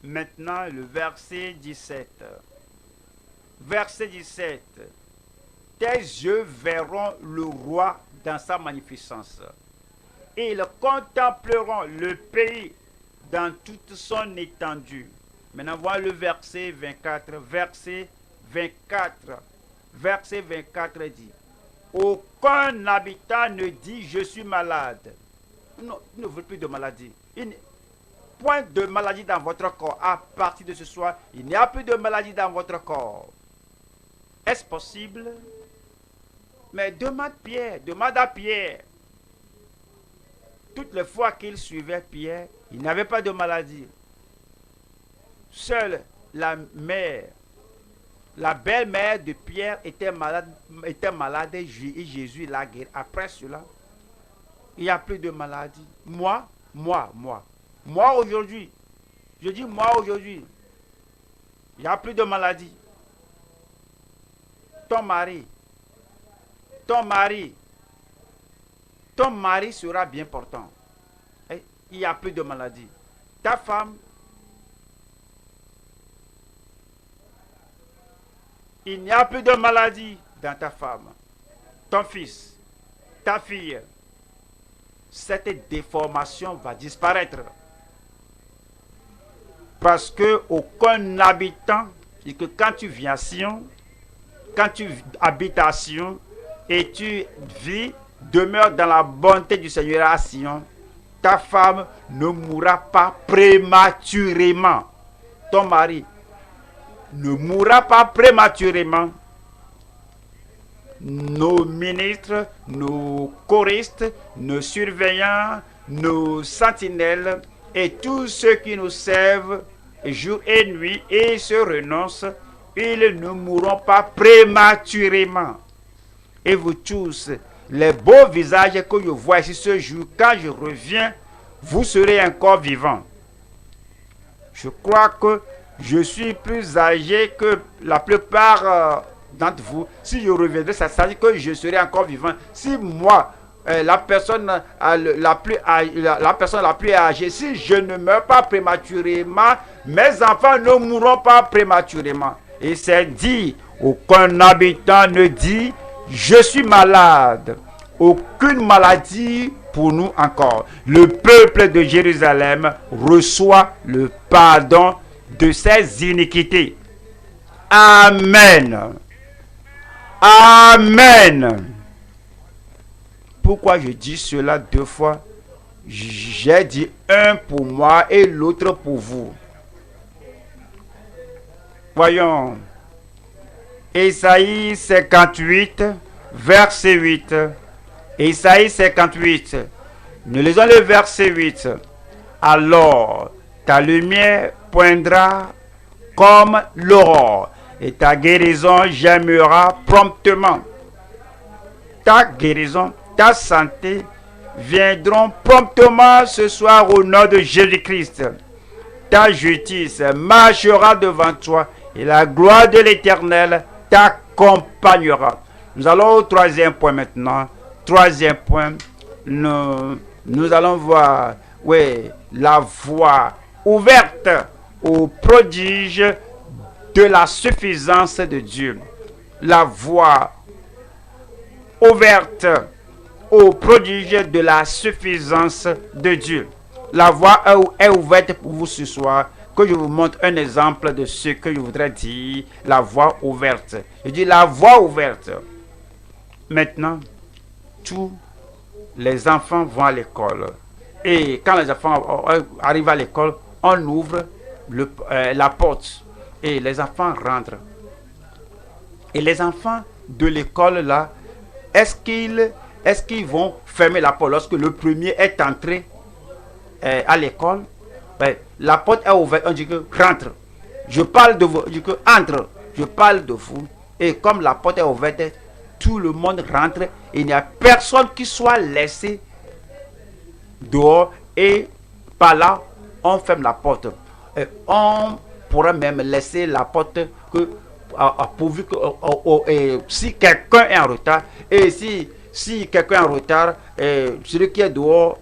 Maintenant, le verset 17. Verset 17. tes yeux verront le roi dans sa magnificence. Ils contempleront le pays dans toute son étendue. Maintenant, voilà le verset 24. Verset 24 dit, aucun habitant ne dit je suis malade. Non, il ne veut plus de maladie. Point de maladie dans votre corps. À partir de ce soir, il n'y a plus de maladie dans votre corps. Est-ce possible? Mais demande à Pierre. Toutes les fois qu'il suivait Pierre, il n'avait pas de maladie. Seule la belle-mère de Pierre était malade et Jésus l'a guéri. Après cela, il n'y a plus de maladie. Moi aujourd'hui, je dis moi aujourd'hui, il n'y a plus de maladie. Ton mari sera bien portant. Et il n'y a plus de maladie. Ta femme, il n'y a plus de maladie dans ta femme. Ton fils, ta fille, cette déformation va disparaître. Parce que aucun habitant, et que quand tu viens à Sion, quand tu habites à Sion et tu vis, demeure dans la bonté du Seigneur à Sion, ta femme ne mourra pas prématurément. Ton mari ne mourra pas prématurément. Nos ministres, nos choristes, nos surveillants, nos sentinelles et tous ceux qui nous servent jour et nuit et se renoncent, ils ne mourront pas prématurément. Et vous tous, les beaux visages que je vois ici ce jour, quand je reviens, vous serez encore vivants. Je crois que je suis plus âgé que la plupart d'entre vous. Si je reviendrai, ça veut dire que je serai encore vivant. Si moi, la personne la plus âgée, si je ne meurs pas prématurément, mes enfants ne mourront pas prématurément. Et c'est dit, aucun habitant ne dit, je suis malade. Aucune maladie pour nous encore. Le peuple de Jérusalem reçoit le pardon de ses iniquités. Amen. Amen. Pourquoi je dis cela deux fois? J'ai dit un pour moi et l'autre pour vous. Voyons. Ésaïe 58, verset 8. Ésaïe 58. Nous lisons le verset 8. Alors, ta lumière poindra comme l'aurore, et ta guérison germera promptement. Ta guérison, ta santé viendront promptement ce soir au nom de Jésus-Christ. Ta justice marchera devant toi, et la gloire de l'Éternel t'accompagnera. Nous allons au troisième point maintenant. Troisième point, nous allons voir, la voie ouverte au prodige de la suffisance de Dieu. La voie ouverte au prodige de la suffisance de Dieu. La voie est ouverte pour vous ce soir. Que je vous montre un exemple de ce que je voudrais dire, la voie ouverte. Je dis la voie ouverte. Maintenant, tous les enfants vont à l'école. Et quand les enfants arrivent à l'école, on ouvre la porte. Et les enfants rentrent. Et les enfants de l'école là, est-ce qu'ils vont fermer la porte lorsque le premier est entré à l'école? La porte est ouverte, on dit que rentre. Je parle de vous, je dis que entre. Je parle de vous. Et comme la porte est ouverte, tout le monde rentre. Il n'y a personne qui soit laissé dehors. Et par là, on ferme la porte. Et on pourrait même laisser la porte pourvu que si quelqu'un est en retard. Et si quelqu'un est en retard, celui qui est dehors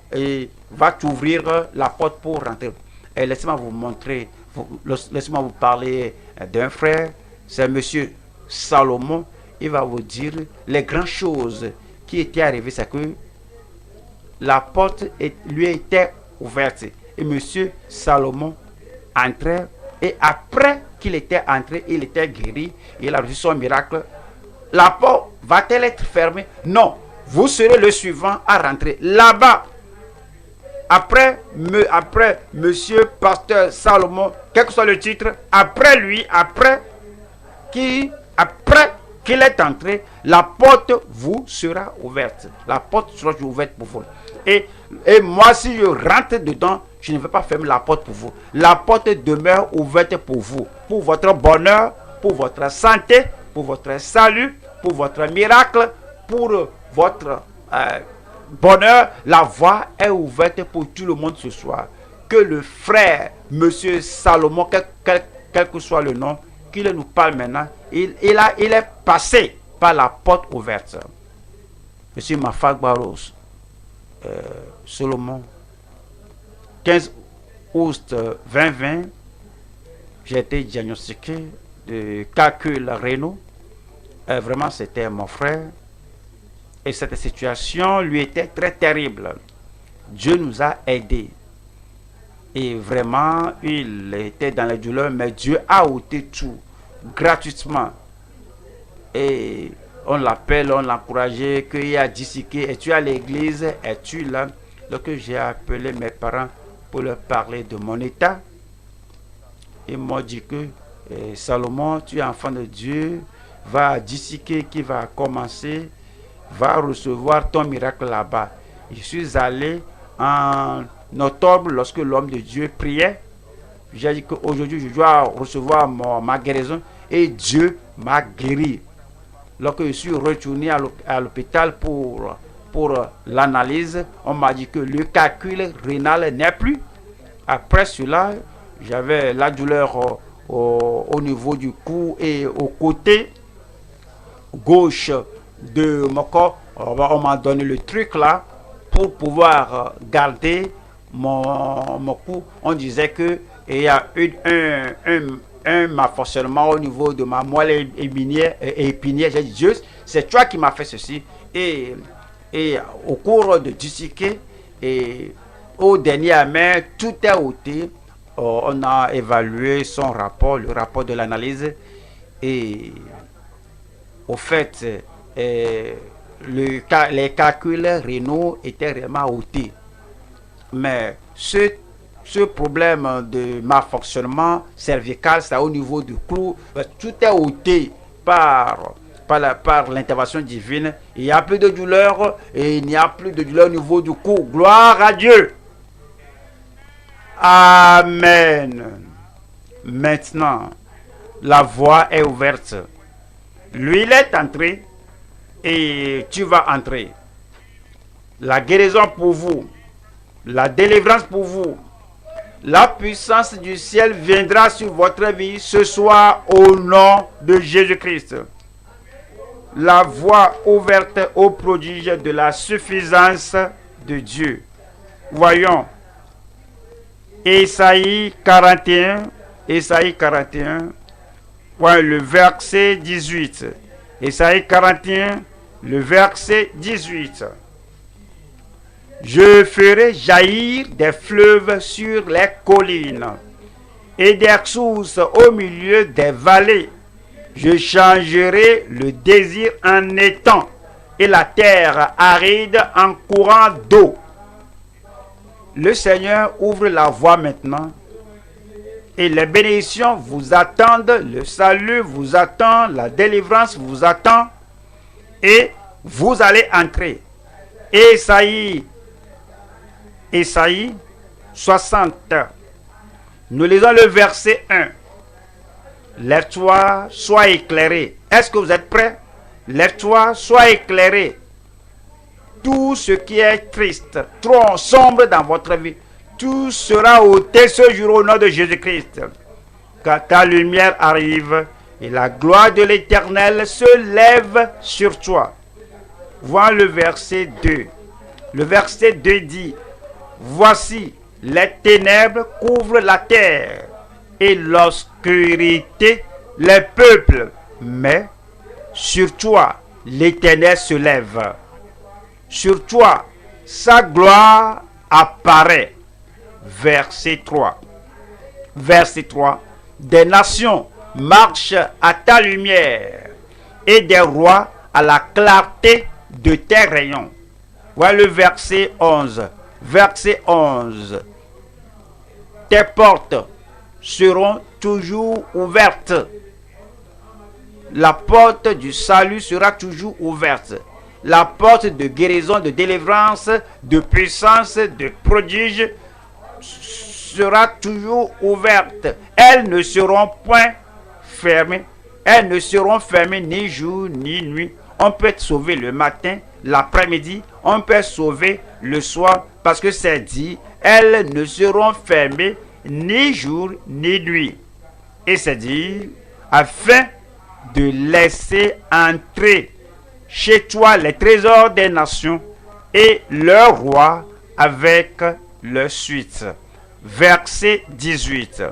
va t'ouvrir la porte pour rentrer. Et laissez-moi vous montrer, laissez-moi vous parler d'un frère, c'est monsieur Salomon. il va vous dire les grandes choses qui étaient arrivées, c'est que la porte lui était ouverte. Et monsieur Salomon entrait, et après qu'il était entré, il était guéri, il a reçu son miracle. La porte va-t-elle être fermée? Non, vous serez le suivant à rentrer. Là-bas, après monsieur pasteur Salomon, quel que soit le titre, après lui, après qu'il est entré, la porte vous sera ouverte. La porte sera ouverte pour vous. Et moi, si je rentre dedans, je ne vais pas fermer la porte pour vous. La porte demeure ouverte pour vous, pour votre bonheur, pour votre santé, pour votre salut, pour votre miracle, pour votre bonheur. La voie est ouverte pour tout le monde ce soir. Que le frère, monsieur Salomon, quel que soit le nom, qu'il nous parle maintenant, il est passé par la porte ouverte. Monsieur Mafak Baros, Solomon, 15 août 2020, j'ai été diagnostiqué de calcul rénal. Vraiment, c'était mon frère. Et cette situation lui était très terrible. Dieu nous a aidés. Et vraiment, il était dans la douleur, mais Dieu a ôté tout gratuitement. Et on l'appelle, on l'encourageait, qu'il a disséqué. Es-tu à l'église? Es-tu là? Donc j'ai appelé mes parents pour leur parler de mon état. Ils m'ont dit que Salomon, tu es enfant de Dieu, va disséquer qui va commencer, va recevoir ton miracle là-bas. Je suis allé en octobre lorsque l'homme de Dieu priait. J'ai dit qu'aujourd'hui je dois recevoir ma guérison et Dieu m'a guéri. Lorsque je suis retourné à l'hôpital pour l'analyse, on m'a dit que le calcul rénal n'est plus. Après cela, j'avais la douleur au niveau du cou et au côté gauche de mon corps. On m'a donné le truc là pour pouvoir garder mon cou. On disait que il y a un malfonctionnement au niveau de ma moelle épinière. J'ai dit, Dieu, c'est toi qui m'as fait ceci. Et au cours de disséquer, et au dernier main, tout est ôté. On a évalué son rapport, le rapport de l'analyse. Et au fait, les calculs rénaux étaient vraiment ôtés. Mais ce problème de malfonctionnement cervical, c'est au niveau du cou, tout est ôté par l'intervention divine. Il n'y a plus de douleur et il n'y a plus de douleur au niveau du cou. Gloire à Dieu. Amen. Maintenant, la voie est ouverte. Lui, il est entré et tu vas entrer. La guérison pour vous, la délivrance pour vous, la puissance du ciel viendra sur votre vie ce soir au nom de Jésus-Christ. La voie ouverte au prodige de la suffisance de Dieu. Voyons. Ésaïe 41, ouais, le verset 18. Ésaïe 41, le verset 18. Je ferai jaillir des fleuves sur les collines et des sources au milieu des vallées. Je changerai le désir en étang et la terre aride en courant d'eau. Le Seigneur ouvre la voie maintenant et les bénédictions vous attendent, le salut vous attend, la délivrance vous attend et vous allez entrer. Ésaïe 60. Nous lisons le verset 1. Lève-toi, sois éclairé. Est-ce que vous êtes prêts? Lève-toi, sois éclairé. Tout ce qui est triste, trop sombre dans votre vie, tout sera ôté ce jour au nom de Jésus-Christ. Car ta lumière arrive et la gloire de l'Éternel se lève sur toi. Vois le verset 2. Le verset 2 dit: voici, les ténèbres couvrent la terre et l'obscurité les peuples, mais Sur toi, l'Éternel se lève. Sur toi, sa gloire apparaît. Verset 3. Verset 3. Des nations marchent à ta lumière et des rois à la clarté de tes rayons. Voilà le verset 11. Verset 11. Tes portes seront toujours ouvertes. La porte du salut sera toujours ouverte. La porte de guérison, de délivrance, de puissance, de prodige sera toujours ouverte. Elles ne seront point fermées. Elles ne seront fermées ni jour ni nuit. On peut être sauvé le matin, l'après-midi, on peut être sauvé le soir parce que c'est dit, elles ne seront fermées ni jour ni nuit. Et c'est dit, afin de laisser entrer chez toi les trésors des nations et leurs rois avec leur suite. Verset 18.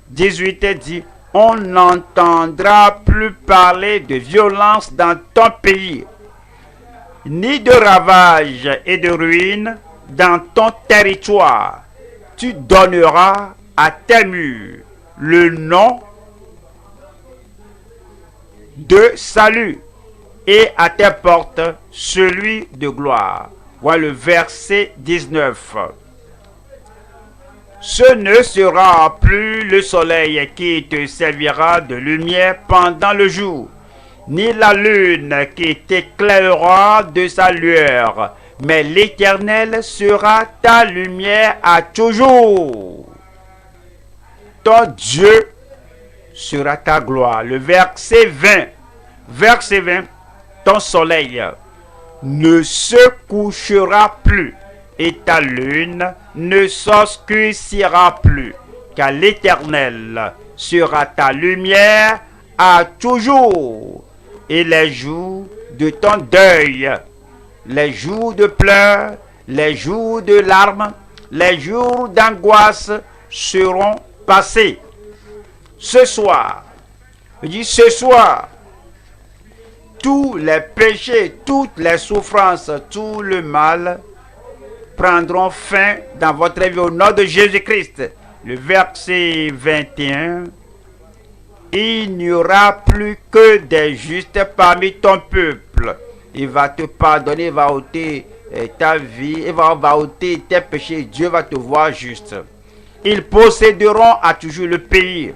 18 dit, on n'entendra plus parler de violence dans ton pays, ni de ravages et de ruines dans ton territoire. Tu donneras à tes murs le nom de salut et à tes portes celui de gloire. Voilà le verset 19. Ce ne sera plus le soleil qui te servira de lumière pendant le jour, ni la lune qui t'éclairera de sa lueur, mais l'Éternel sera ta lumière à toujours. Ton Dieu sera ta gloire. Le verset 20. Verset 20. Ton soleil ne se couchera plus et ta lune ne s'obscurcira plus, car l'Éternel sera ta lumière à toujours. Et les jours de ton deuil, les jours de pleurs, les jours de larmes, les jours d'angoisse seront passés. Ce soir, je dis ce soir, tous les péchés, toutes les souffrances, tout le mal prendront fin dans votre vie au nom de Jésus-Christ. Le verset 21. Il n'y aura plus que des justes parmi ton peuple. Il va te pardonner, il va ôter ta vie, il va ôter tes péchés. Dieu va te voir juste. Ils posséderont à toujours le pays.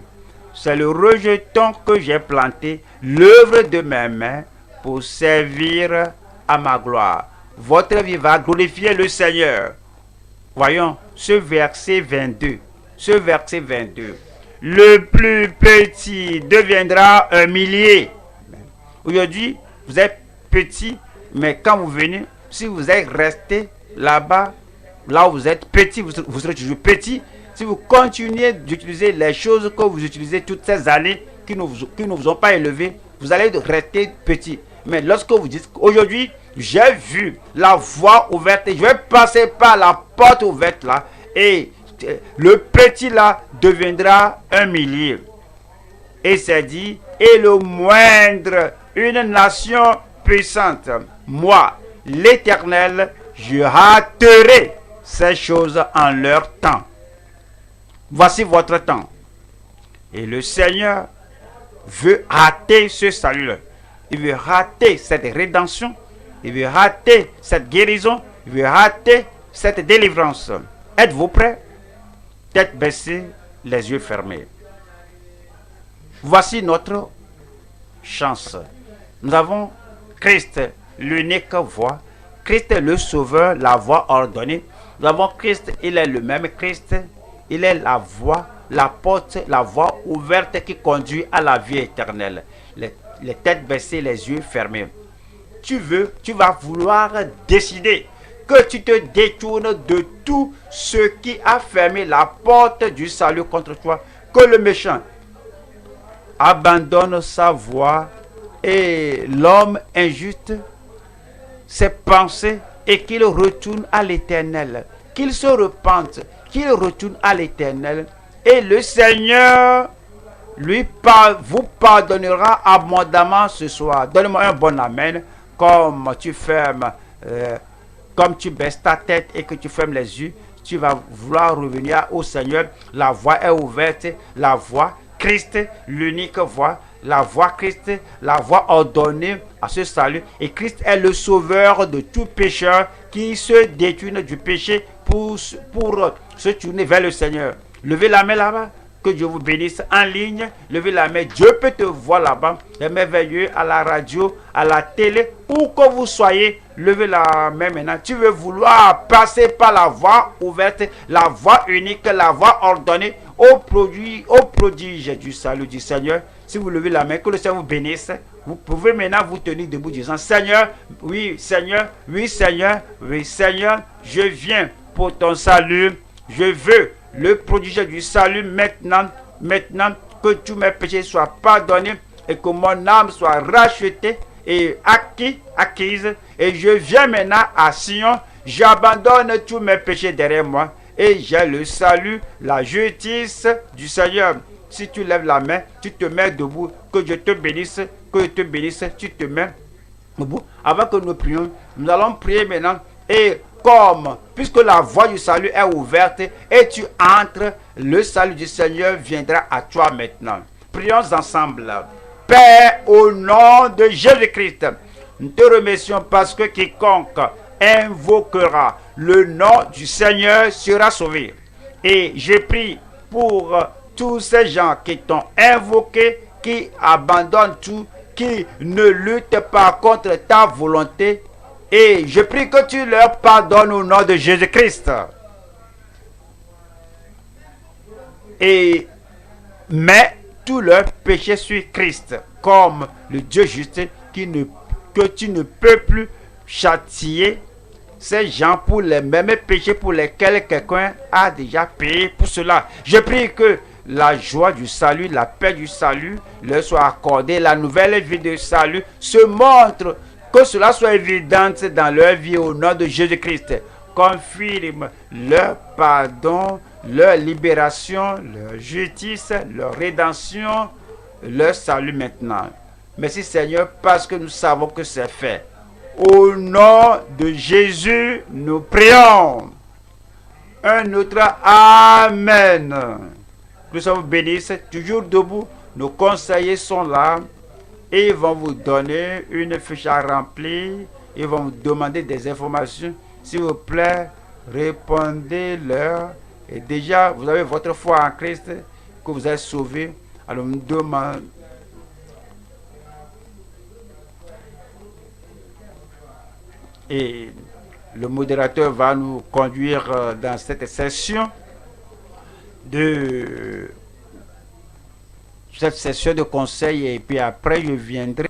C'est le rejeton que j'ai planté, l'œuvre de mes mains, pour servir à ma gloire. Votre vie va glorifier le Seigneur. Voyons ce verset 22. Ce verset 22. Le plus petit deviendra un millier. Aujourd'hui, vous êtes petit, mais quand vous venez, si vous êtes resté là-bas, là où vous êtes petit, vous serez toujours petit. Si vous continuez d'utiliser les choses que vous utilisez toutes ces années qui ne vous ont pas élevé, vous allez rester petit. Mais lorsque vous dites aujourd'hui, j'ai vu la voie ouverte, je vais passer par la porte ouverte là, et le petit là deviendra un millier. Et c'est dit, et le moindre, une nation puissante. Moi, l'Éternel, je hâterai ces choses en leur temps. Voici votre temps. Et le Seigneur veut hâter ce salut-là. Il veut hâter cette rédemption. Il veut hâter cette guérison. Il veut hâter cette délivrance. Êtes-vous prêts? Tête baissée, les yeux fermés. Voici notre chance. Nous avons Christ, l'unique voie. Christ le Sauveur, la voie ordonnée. Nous avons Christ, il est le même Christ. Il est la voie, la porte, la voie ouverte qui conduit à la vie éternelle. Les têtes baissées, les yeux fermés. Tu vas vouloir décider que tu te détournes de tout ce qui a fermé la porte du salut contre toi. Que le méchant abandonne sa voie et l'homme injuste ses pensées et qu'il retourne à l'Éternel. Qu'il se repente, qu'il retourne à l'Éternel. Et le Seigneur vous pardonnera abondamment ce soir. Donne-moi un bon amen, comme tu fermes, comme tu baisses ta tête et que tu fermes les yeux, tu vas vouloir revenir au Seigneur. La voie est ouverte, la voie Christ, l'unique voie, la voie Christ, la voie ordonnée à ce salut. Et Christ est le sauveur de tout pécheur qui se détourne du péché pour se tourner vers le Seigneur. Levez la main là-bas. Que Dieu vous bénisse en ligne. Levez la main. Dieu peut te voir là-bas. Les merveilleux à la radio, à la télé, où que vous soyez. Levez la main maintenant. Tu veux vouloir passer par la voie ouverte, la voie unique, la voie ordonnée au prodige du salut du Seigneur. Si vous levez la main, que le Seigneur vous bénisse. Vous pouvez maintenant vous tenir debout disant: Seigneur, oui Seigneur, oui Seigneur, oui Seigneur, je viens pour ton salut. Je veux le prodige du salut maintenant que tous mes péchés soient pardonnés et que mon âme soit rachetée et acquise. Et je viens maintenant à Sion, j'abandonne tous mes péchés derrière moi et j'ai le salut, la justice du Seigneur. Si tu lèves la main, tu te mets debout, que je te bénisse, tu te mets debout. Avant que nous prions, nous allons prier maintenant et puisque la voie du salut est ouverte et tu entres, le salut du Seigneur viendra à toi maintenant. Prions ensemble. Père, au nom de Jésus-Christ, nous te remercions parce que quiconque invoquera le nom du Seigneur sera sauvé. Et je prie pour tous ces gens qui t'ont invoqué, qui abandonnent tout, qui ne luttent pas contre ta volonté. Et je prie que tu leur pardonnes au nom de Jésus-Christ. Et mets tous leurs péchés sur Christ, comme le Dieu juste que tu ne peux plus châtier ces gens pour les mêmes péchés pour lesquels quelqu'un a déjà payé pour cela. Je prie que la joie du salut, la paix du salut leur soit accordée, la nouvelle vie de salut se montre. Que cela soit évident dans leur vie au nom de Jésus-Christ. Confirme leur pardon, leur libération, leur justice, leur rédemption, leur salut maintenant. Merci Seigneur parce que nous savons que c'est fait. Au nom de Jésus, nous prions. Un autre Amen. Que ça vous bénisse. Toujours debout, nos conseillers sont là. Et ils vont vous donner une fiche à remplir. Ils vont vous demander des informations. S'il vous plaît, répondez-leur. Et déjà, vous avez votre foi en Christ, que vous êtes sauvé. Alors, nous demandons. Et le modérateur va nous conduire dans cette session de conseil et puis après je viendrai.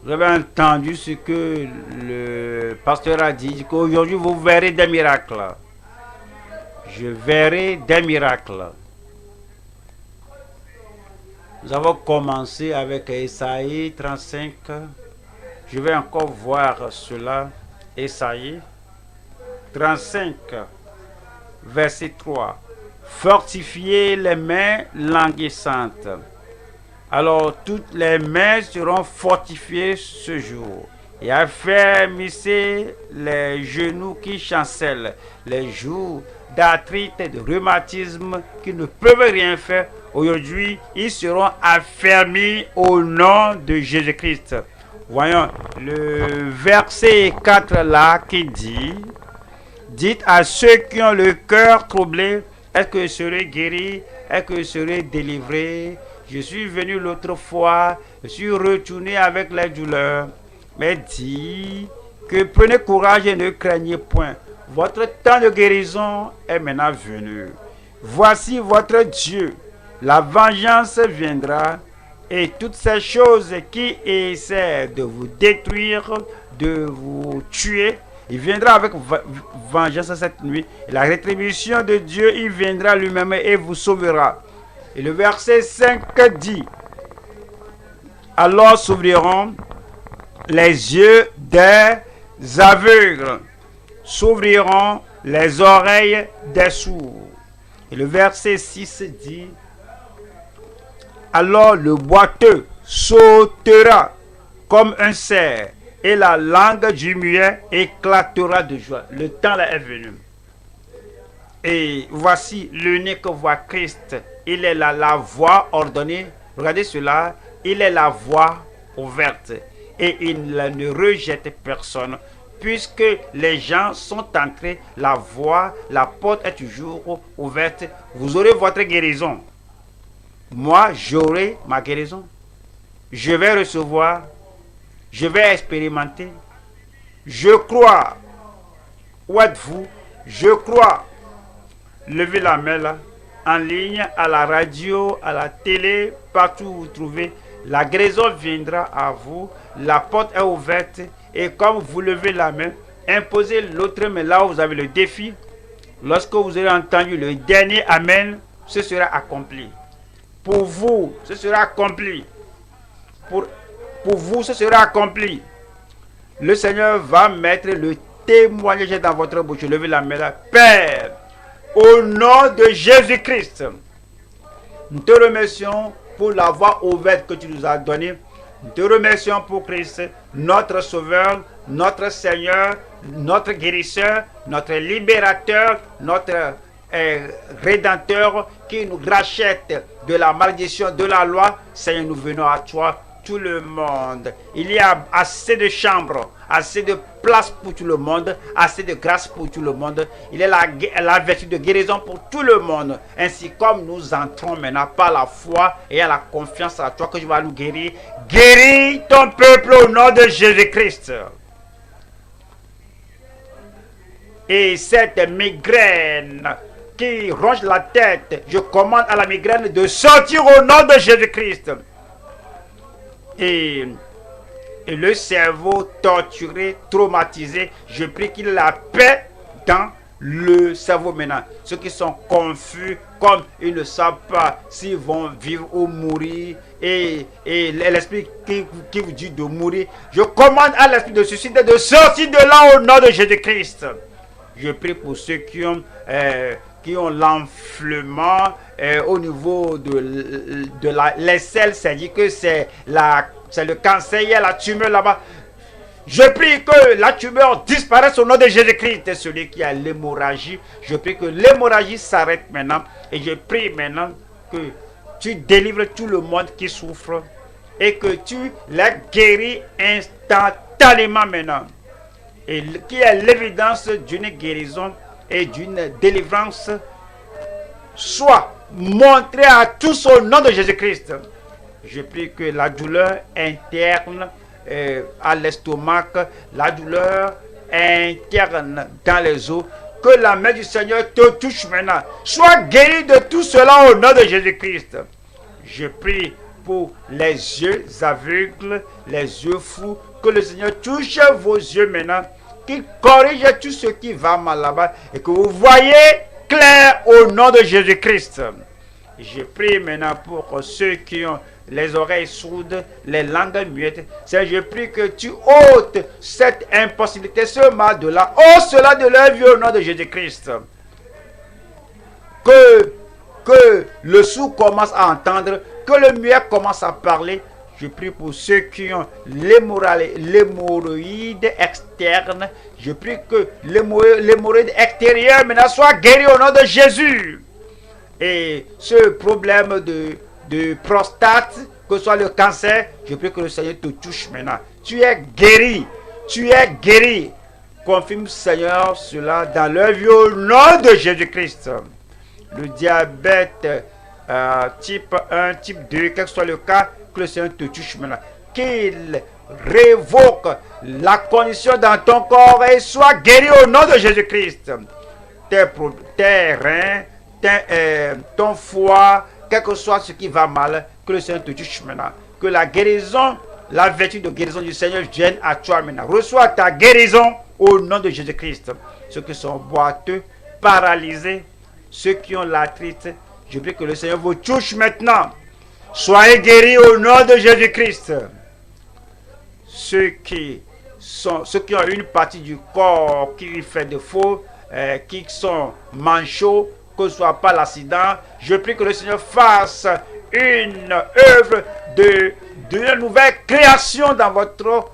Vous avez entendu ce que le pasteur a dit, qu'aujourd'hui vous verrez des miracles. Je verrai des miracles. Nous avons commencé avec Ésaïe 35. Je vais encore voir cela. Ésaïe 35, verset 3. Fortifiez les mains languissantes. Alors toutes les mains seront fortifiées ce jour. Et affermissez les genoux qui chancellent, les joues d'arthrite et de rhumatisme qui ne peuvent rien faire. Aujourd'hui, ils seront affermis au nom de Jésus-Christ. Voyons le verset 4 là qui dit: dites à ceux qui ont le cœur troublé, est-ce que je serai guéri? Est-ce que je serai délivré? Je suis venu l'autre fois, je suis retourné avec les douleurs. Mais dis que prenez courage et ne craignez point. Votre temps de guérison est maintenant venu. Voici votre Dieu. La vengeance viendra et toutes ces choses qui essaient de vous détruire, de vous tuer, il viendra avec vengeance cette nuit. Et la rétribution de Dieu, il viendra lui-même et vous sauvera. Et le verset 5 dit: alors s'ouvriront les yeux des aveugles, s'ouvriront les oreilles des sourds. Et le verset 6 dit: Alors le boiteux sautera comme un cerf et la langue du muet éclatera de joie. Le temps là est venu. Et voici l'unique voie Christ. Il est la voie ordonnée. Regardez cela. Il est la voie ouverte. Et il ne rejette personne. Puisque les gens sont entrés, la voie, la porte est toujours ouverte. Vous aurez votre guérison. Moi, j'aurai ma guérison. Je vais recevoir. Je vais expérimenter. Je crois. Où êtes-vous? Je crois. Levez la main là, en ligne, à la radio, à la télé, partout où vous trouvez. La guérison viendra à vous. La porte est ouverte. Et comme vous levez la main, imposez l'autre main là où vous avez le défi. Lorsque vous aurez entendu le dernier Amen, ce sera accompli. Pour vous, ce sera accompli. Pour vous, ce sera accompli. Le Seigneur va mettre le témoignage dans votre bouche. Levez la main là. Père, au nom de Jésus-Christ, nous te remercions pour la voie ouverte que tu nous as donnée. Nous te remercions pour Christ, notre Sauveur, notre Seigneur, notre guérisseur, notre libérateur, notre Rédempteur qui nous rachète de la malédiction de la loi. Seigneur, nous venons à toi, tout le monde. Il y a assez de chambres, assez de place pour tout le monde, assez de grâce pour tout le monde. Il y a la vertu de guérison pour tout le monde. Ainsi comme nous entrons maintenant par la foi et à la confiance à toi que tu vas nous guérir. Guéris ton peuple au nom de Jésus-Christ. Et cette migraine qui ronge la tête, je commande à la migraine de sortir au nom de Jésus-Christ. Et le cerveau torturé, traumatisé, je prie qu'il ait la paix dans le cerveau maintenant. Ceux qui sont confus, comme ils ne savent pas s'ils vont vivre ou mourir, et l'esprit qui vous dit de mourir, je commande à l'esprit de suicide de sortir de là au nom de Jésus-Christ. Je prie pour ceux qui ont l'enflement au niveau de l'aisselle, c'est-à-dire que c'est le cancer, il y a la tumeur là-bas. Je prie que la tumeur disparaisse au nom de Jésus-Christ. Et celui qui a l'hémorragie, je prie que l'hémorragie s'arrête maintenant. Et je prie maintenant que tu délivres tout le monde qui souffre et que tu les guéris instantanément maintenant. Et qu'il y ait l'évidence d'une guérison et d'une délivrance soit montrée à tous au nom de Jésus-Christ. Je prie que la douleur interne à l'estomac, la douleur interne dans les os, que la main du Seigneur te touche maintenant. Sois guéri de tout cela au nom de Jésus-Christ. Je prie pour les yeux aveugles, les yeux fous, que le Seigneur touche vos yeux maintenant, qu'il corrige tout ce qui va mal là-bas et que vous voyez clair au nom de Jésus-Christ. Je prie maintenant pour ceux qui ont les oreilles sourdes, les langues muettes. C'est je prie que tu ôtes cette impossibilité, ce mal de là. Ôte cela de leur vie au nom de Jésus-Christ. Que le sourd commence à entendre, que le muet commence à parler. Je prie pour ceux qui ont l'hémorroïde externe. Je prie que l'hémorroïde extérieur maintenant soit guéri au nom de Jésus. Et ce problème de prostate, que ce soit le cancer, je prie que le Seigneur te touche maintenant. Tu es guéri. Tu es guéri. Confirme, Seigneur, cela dans leur vie au nom de Jésus-Christ. Le diabète type 1, type 2, quel que soit le cas, que le Seigneur te touche maintenant. Qu'il révoque la condition dans ton corps et soit guéri au nom de Jésus-Christ. Tes reins, ton foie, quel que soit ce qui va mal, que le Seigneur te touche maintenant. Que la guérison, la vertu de guérison du Seigneur vienne à toi maintenant. Reçois ta guérison au nom de Jésus-Christ. Ceux qui sont boiteux, paralysés, ceux qui ont l'arthrite, je prie que le Seigneur vous touche maintenant. Soyez guéris au nom de Jésus-Christ. Ceux qui ont une partie du corps qui fait défaut, qui sont manchots, que ce soit pas l'accident, je prie que le Seigneur fasse une œuvre de la nouvelle création dans votre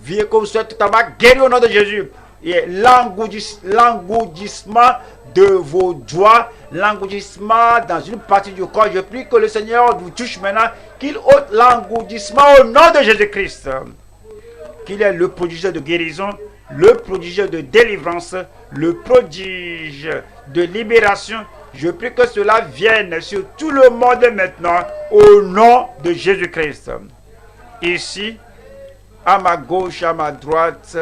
vie, que vous soyez totalement guéri au nom de Jésus. Et l'engourdissement de vos doigts, l'engourdissement dans une partie du corps, je prie que le Seigneur vous touche maintenant, qu'il ôte l'engourdissement au nom de Jésus-Christ. Qu'il est le prodige de guérison, le prodige de délivrance, le prodige de libération. Je prie que cela vienne sur tout le monde maintenant, au nom de Jésus-Christ. Ici, à ma gauche, à ma droite,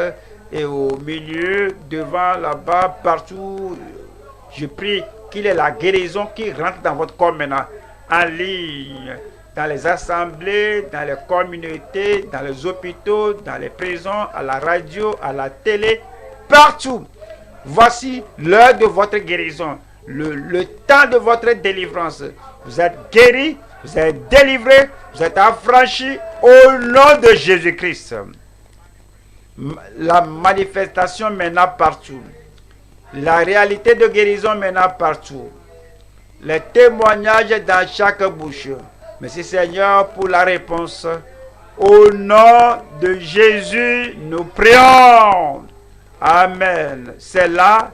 et au milieu, devant, là-bas, partout, je prie qu'il y ait la guérison qui rentre dans votre corps maintenant, en ligne, dans les assemblées, dans les communautés, dans les hôpitaux, dans les prisons, à la radio, à la télé, partout. Voici l'heure de votre guérison, le temps de votre délivrance. Vous êtes guéris, vous êtes délivrés, vous êtes affranchis au nom de Jésus-Christ. La manifestation maintenant partout. La réalité de guérison maintenant partout. Les témoignages dans chaque bouche. Merci Seigneur pour la réponse. Au nom de Jésus, nous prions. Amen. C'est là.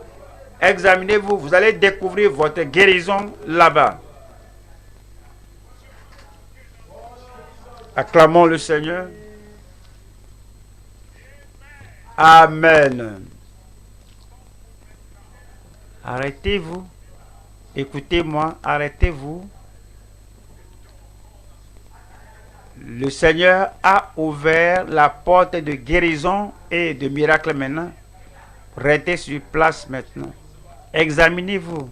Examinez-vous. Vous allez découvrir votre guérison là-bas. Acclamons le Seigneur. Amen. Arrêtez-vous. Écoutez-moi. Arrêtez-vous. Le Seigneur a ouvert la porte de guérison et de miracle maintenant. Restez sur place maintenant. Examinez-vous.